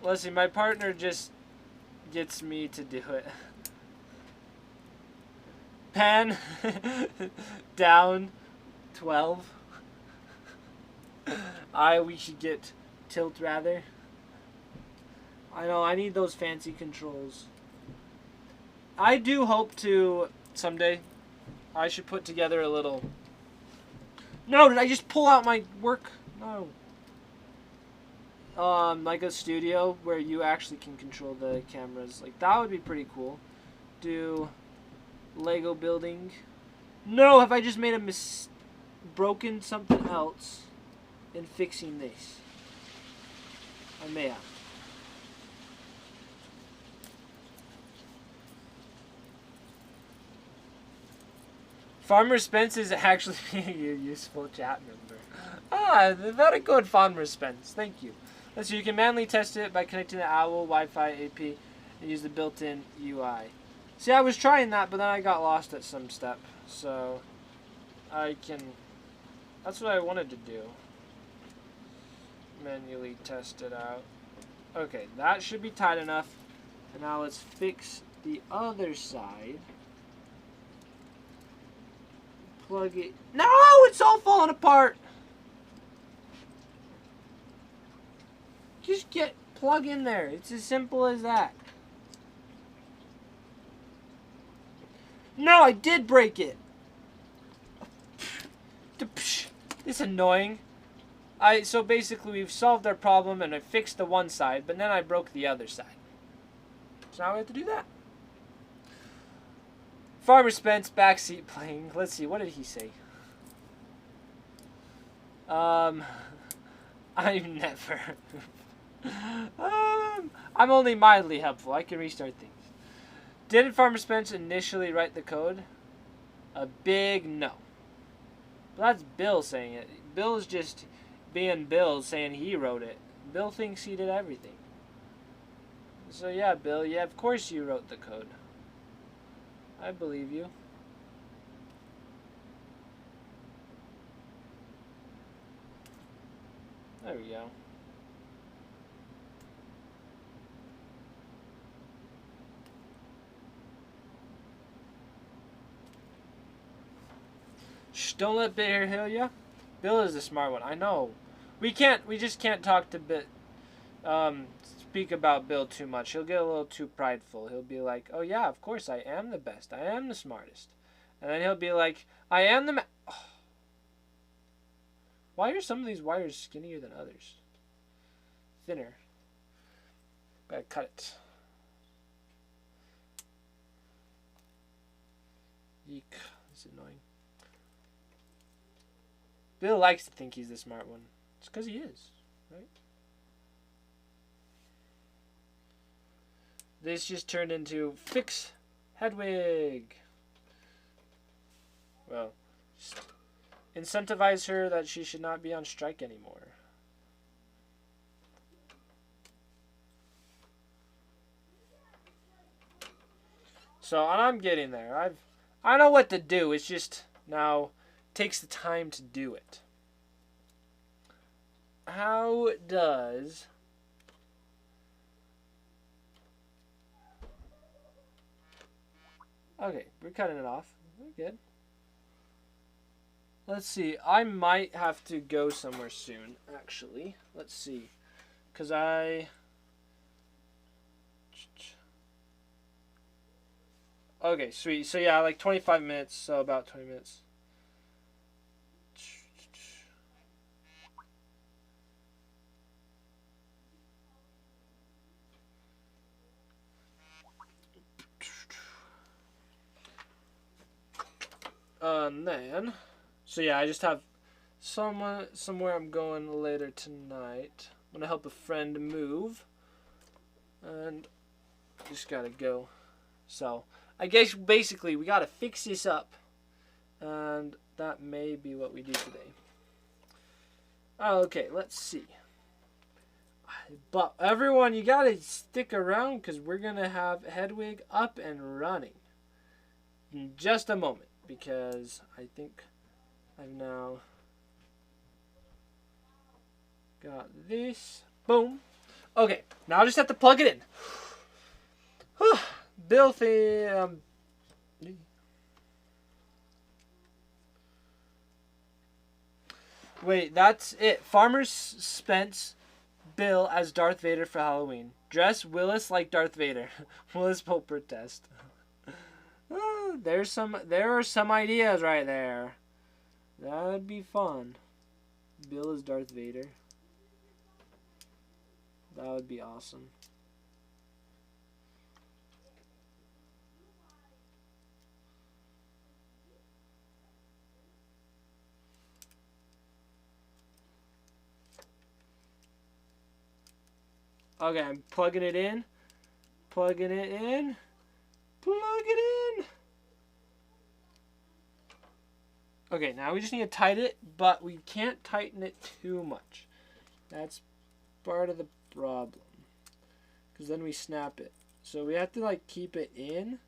Let's see, my partner just gets me to do it. Pan down 12. We should get tilt rather. I know, I need those fancy controls. I do hope to someday. I should put together a little. No, did I just pull out my work? No. Like a studio where you actually can control the cameras. Like, that would be pretty cool. Do Lego building. No, have I just made a broken something else in fixing this? I may have. Farmer Spence is actually being a useful chat member. Ah, very good, Farmer Spence. Thank you. Let's see, you can manually test it by connecting the OWL Wi-Fi AP and use the built-in UI. See, I was trying that, but then I got lost at some step. So, I can... That's what I wanted to do. Manually test it out. Okay, that should be tight enough. And now let's fix the other side. Plug it. No, it's all falling apart. Just plug in there. It's as simple as that. No, I did break it. It's annoying. So basically we've solved our problem and I fixed the one side, but then I broke the other side. So now we have to do that. Farmer Spence, backseat playing. Let's see, what did he say? I'm never. I'm only mildly helpful. I can restart things. Didn't Farmer Spence initially write the code? A big no. But that's Bill saying it. Bill is just being Bill saying he wrote it. Bill thinks he did everything. So yeah, Bill, yeah, of course you wrote the code. I believe you. There we go. Shh, don't let Bill hear you. Bill is the smart one. I know. We just can't talk to speak about Bill too much. He'll get a little too prideful. He'll be like, oh yeah, of course I am the best. I am the smartest. And then he'll be like, I am the oh. Why are some of these wires skinnier than others? Thinner. Gotta cut it. Eek. This is annoying. Bill likes to think he's the smart one. It's because he is, right? This just turned into fix Hedwig. Well, just incentivize her that she should not be on strike anymore. So, and I'm getting there. I know what to do. It's just now takes the time to do it. How does okay, we're cutting it off. We're good. Let's see. I might have to go somewhere soon, actually. Let's see. Because okay, sweet. So yeah, like 25 minutes, so about 20 minutes. And then, so yeah, I just have somewhere I'm going later tonight. I'm gonna help a friend move, and just gotta go. So I guess basically we gotta fix this up, and that may be what we do today. Okay, let's see. But everyone, you gotta stick around because we're gonna have Hedwig up and running in just a moment, because I think I've now got this. Boom. Okay, now I just have to plug it in. Bill, wait, that's it. Farmer Spence Bill as Darth Vader for Halloween. Dress Willis like Darth Vader. Willis will protest. There are some ideas right there. That would be fun. Bill is Darth Vader. That would be awesome. Okay, I'm plugging it in. Plugging it in. Plug it in. Okay, now we just need to tighten it, but we can't tighten it too much. That's part of the problem. Because then we snap it. So we have to like keep it in.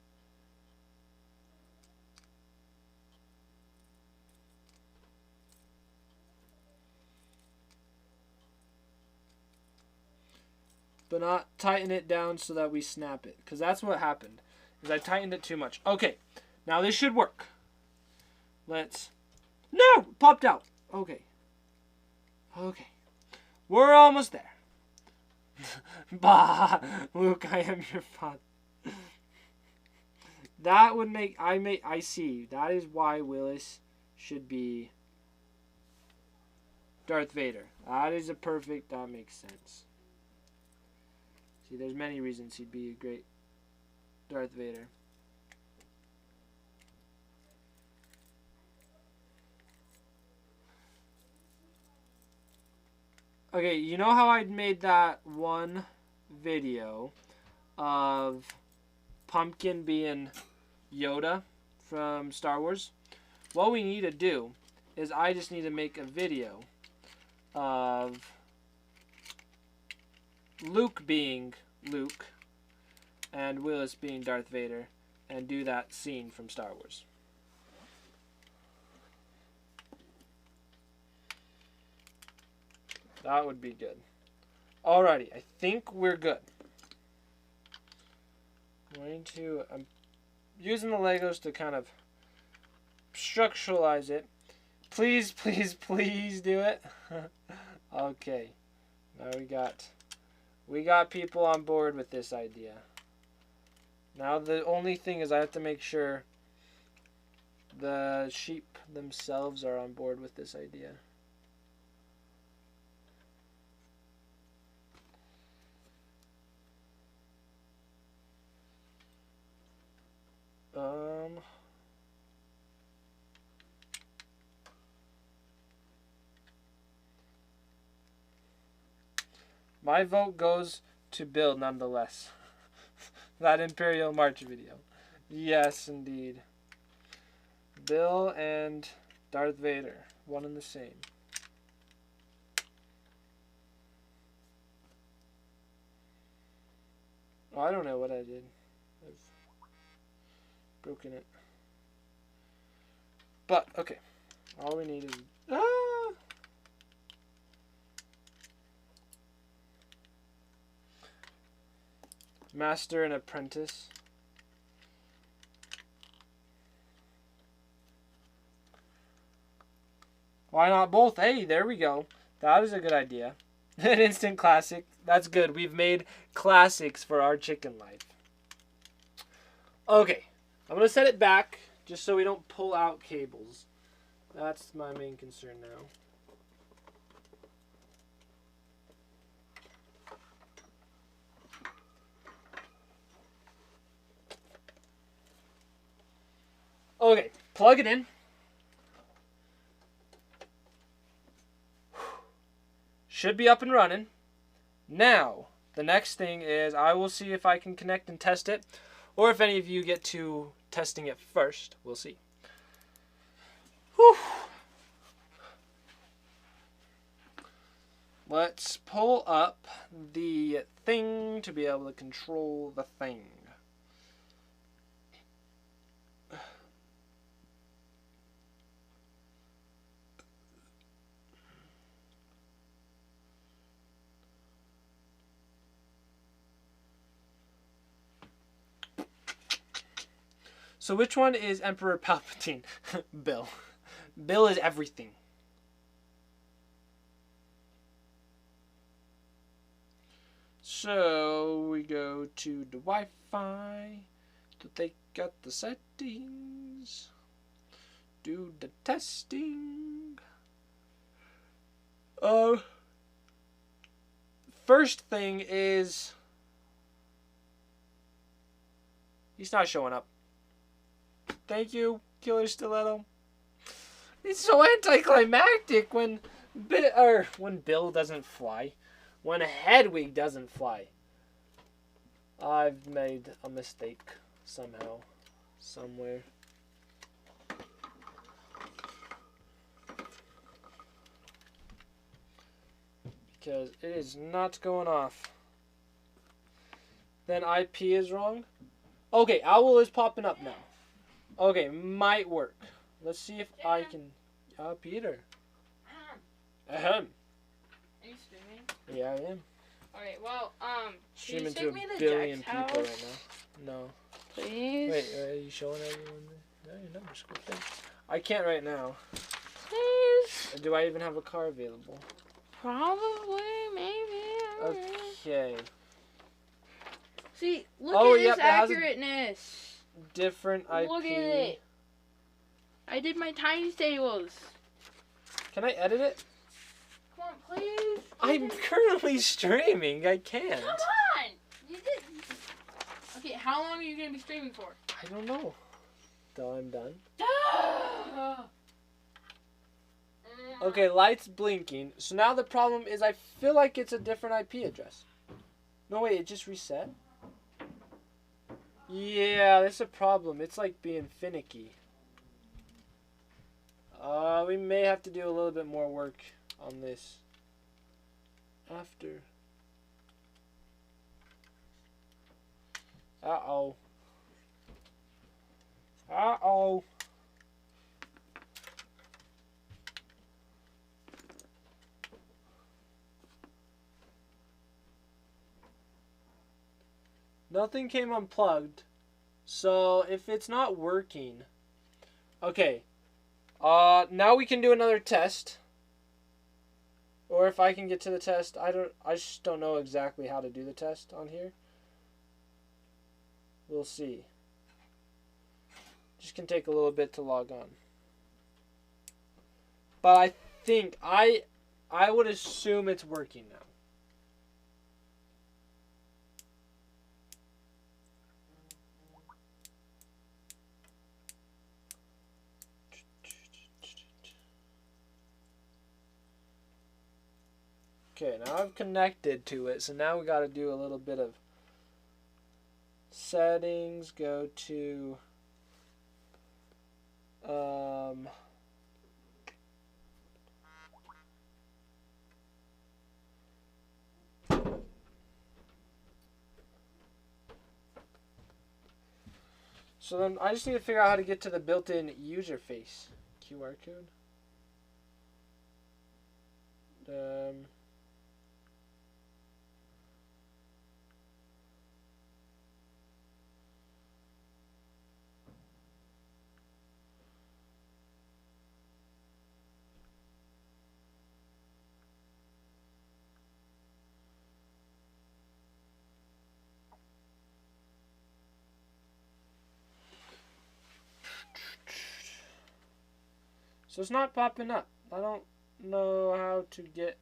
But not tighten it down so that we snap it. Because that's what happened. Is I tightened it too much. Okay. Now this should work. Let's... No! Popped out. Okay. Okay. We're almost there. Bah! Luke, I am your father. That would make... I see. That is why Willis should be Darth Vader. That is a perfect... That makes sense. See, there's many reasons he'd be a great Darth Vader. Okay, you know how I made that one video of Pumpkin being Yoda from Star Wars? What we need to do is I just need to make a video of Luke being Luke and Willis being Darth Vader and do that scene from Star Wars. That would be good. Alrighty, I think we're good. I'm using the Legos to kind of structuralize it. Please, please, please do it. Okay. Now we got people on board with this idea. Now the only thing is I have to make sure the sheep themselves are on board with this idea. My vote goes to Bill nonetheless. That Imperial March video. Yes, indeed. Bill and Darth Vader. One and the same. Oh, I don't know what I did. I've broken it. But, okay. All we need is... Master and apprentice. Why not both? Hey, there we go. That is a good idea. An instant classic. That's good. We've made classics for our chicken life. Okay. I'm going to set it back just so we don't pull out cables. That's my main concern now. Okay, plug it in. Should be up and running. Now, the next thing is I will see if I can connect and test it, or if any of you get to testing it first. We'll see. Whew. let's pull up the thing to be able to control the thing. So which one is Emperor Palpatine? Bill. Bill is everything. So we go to the Wi-Fi to take out the settings. Do the testing. First thing is he's not showing up. Thank you, Killer Stiletto. It's so anticlimactic when Bill doesn't fly. When Hedwig doesn't fly. I've made a mistake somehow. Somewhere. Because it is not going off. Then IP is wrong. Okay, Owl is popping up now. Okay, might work. Let's see if I can... Peter. Ahem. Are you streaming? Yeah, I am. Okay, well, Streaming to a billion people right now. No. Please? Wait, are you showing everyone? No, your number's cool. Thanks. I can't right now. Please? Do I even have a car available? Probably, maybe. Okay. See, look at this has accurateness. Different IP. Look at it. I did my times tables. Can I edit it? Come on, please. I'm currently streaming. I can't. Come on. You did. Okay, how long are you gonna be streaming for? I don't know. Till I'm done. Okay, lights blinking. So now the problem is I feel like it's a different IP address. No, wait, it just reset? Yeah, that's a problem. It's like being finicky. We may have to do a little bit more work on this after. Uh-oh. Uh-oh. Nothing came unplugged. So if it's not working. Okay. Now we can do another test. Or if I can get to the test, I just don't know exactly how to do the test on here. We'll see. Just can take a little bit to log on. But I think I would assume it's working now. Okay, now I've connected to it, so now we got to do a little bit of settings, go to so then I just need to figure out how to get to the built-in user face QR code. So it's not popping up. I don't know how to get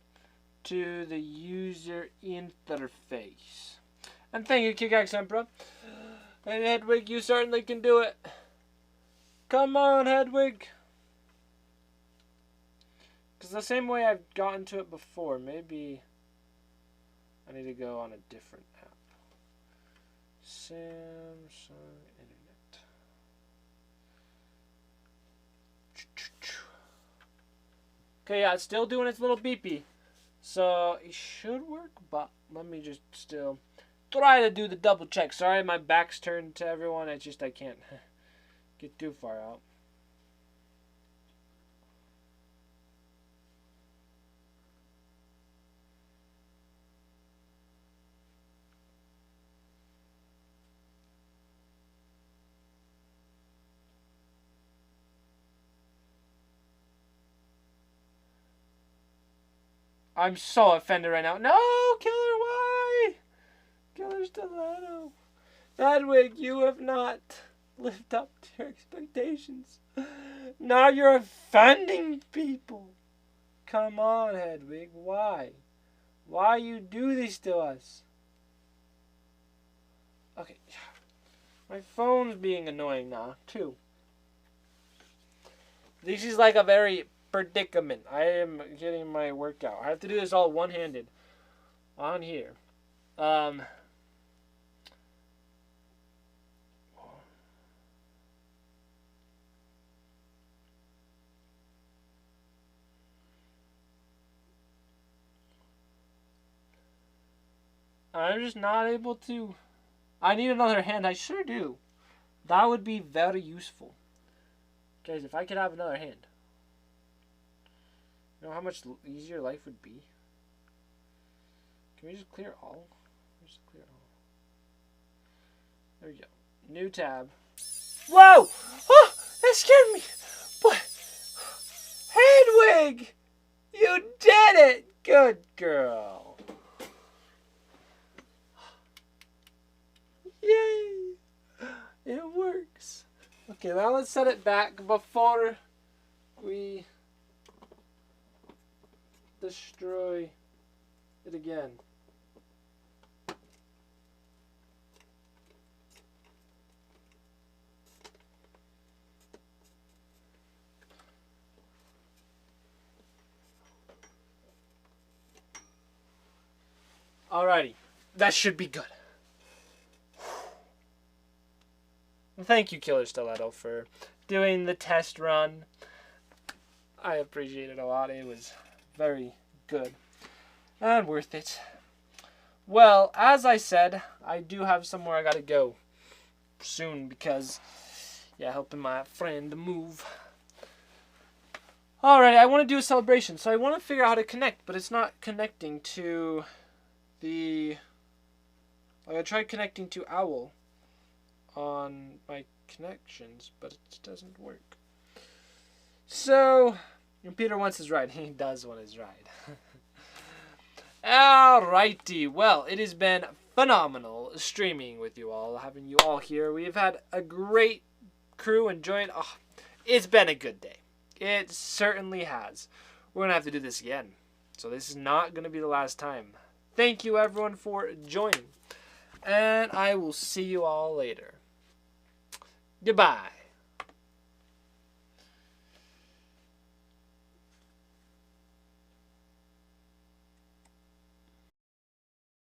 to the user interface. And thank you, Kikax Emperor. And Hedwig, you certainly can do it. Come on, Hedwig. Because the same way I've gotten to it before, maybe I need to go on a different app. Samsung Internet. Okay, yeah, it's still doing its little beepy. So it should work, but let me just still try to do the double check. Sorry, my back's turned to everyone. It's just I can't get too far out. I'm so offended right now. No, Killer, why? Killer Stiletto. Hedwig, you have not lived up to your expectations. Now you're offending people. Come on, Hedwig, why? Why you do this to us? Okay, my phone's being annoying now, too. This is like a very predicament. I am getting my workout. I have to do this all one-handed on here. I'm just not able to. I need another hand. I sure do. That would be very useful. Guys, if I could have another hand. You know how much easier life would be? Can we just clear all? Just clear all. There we go. New tab. Whoa! Oh, that scared me. What? Hedwig! You did it! Good girl. Yay! It works. Okay, now let's set it back before we destroy it again. Alrighty, that should be good. Thank you, Killer Stiletto, for doing the test run. I appreciate it a lot. It was very good and worth it. Well, as I said, I do have somewhere I gotta go soon because, yeah, helping my friend move. Alright, I want to do a celebration, so I want to figure out how to connect, but it's not connecting to the... Like, I tried connecting to Owl on my connections, but it doesn't work. So, Peter wants his ride. He does want his ride. Alrighty, well, it has been phenomenal streaming with you all, having you all here. We've had a great crew enjoying. Oh, it's been a good day. It certainly has. We're going to have to do this again. So this is not going to be the last time. Thank you, everyone, for joining. And I will see you all later. Goodbye.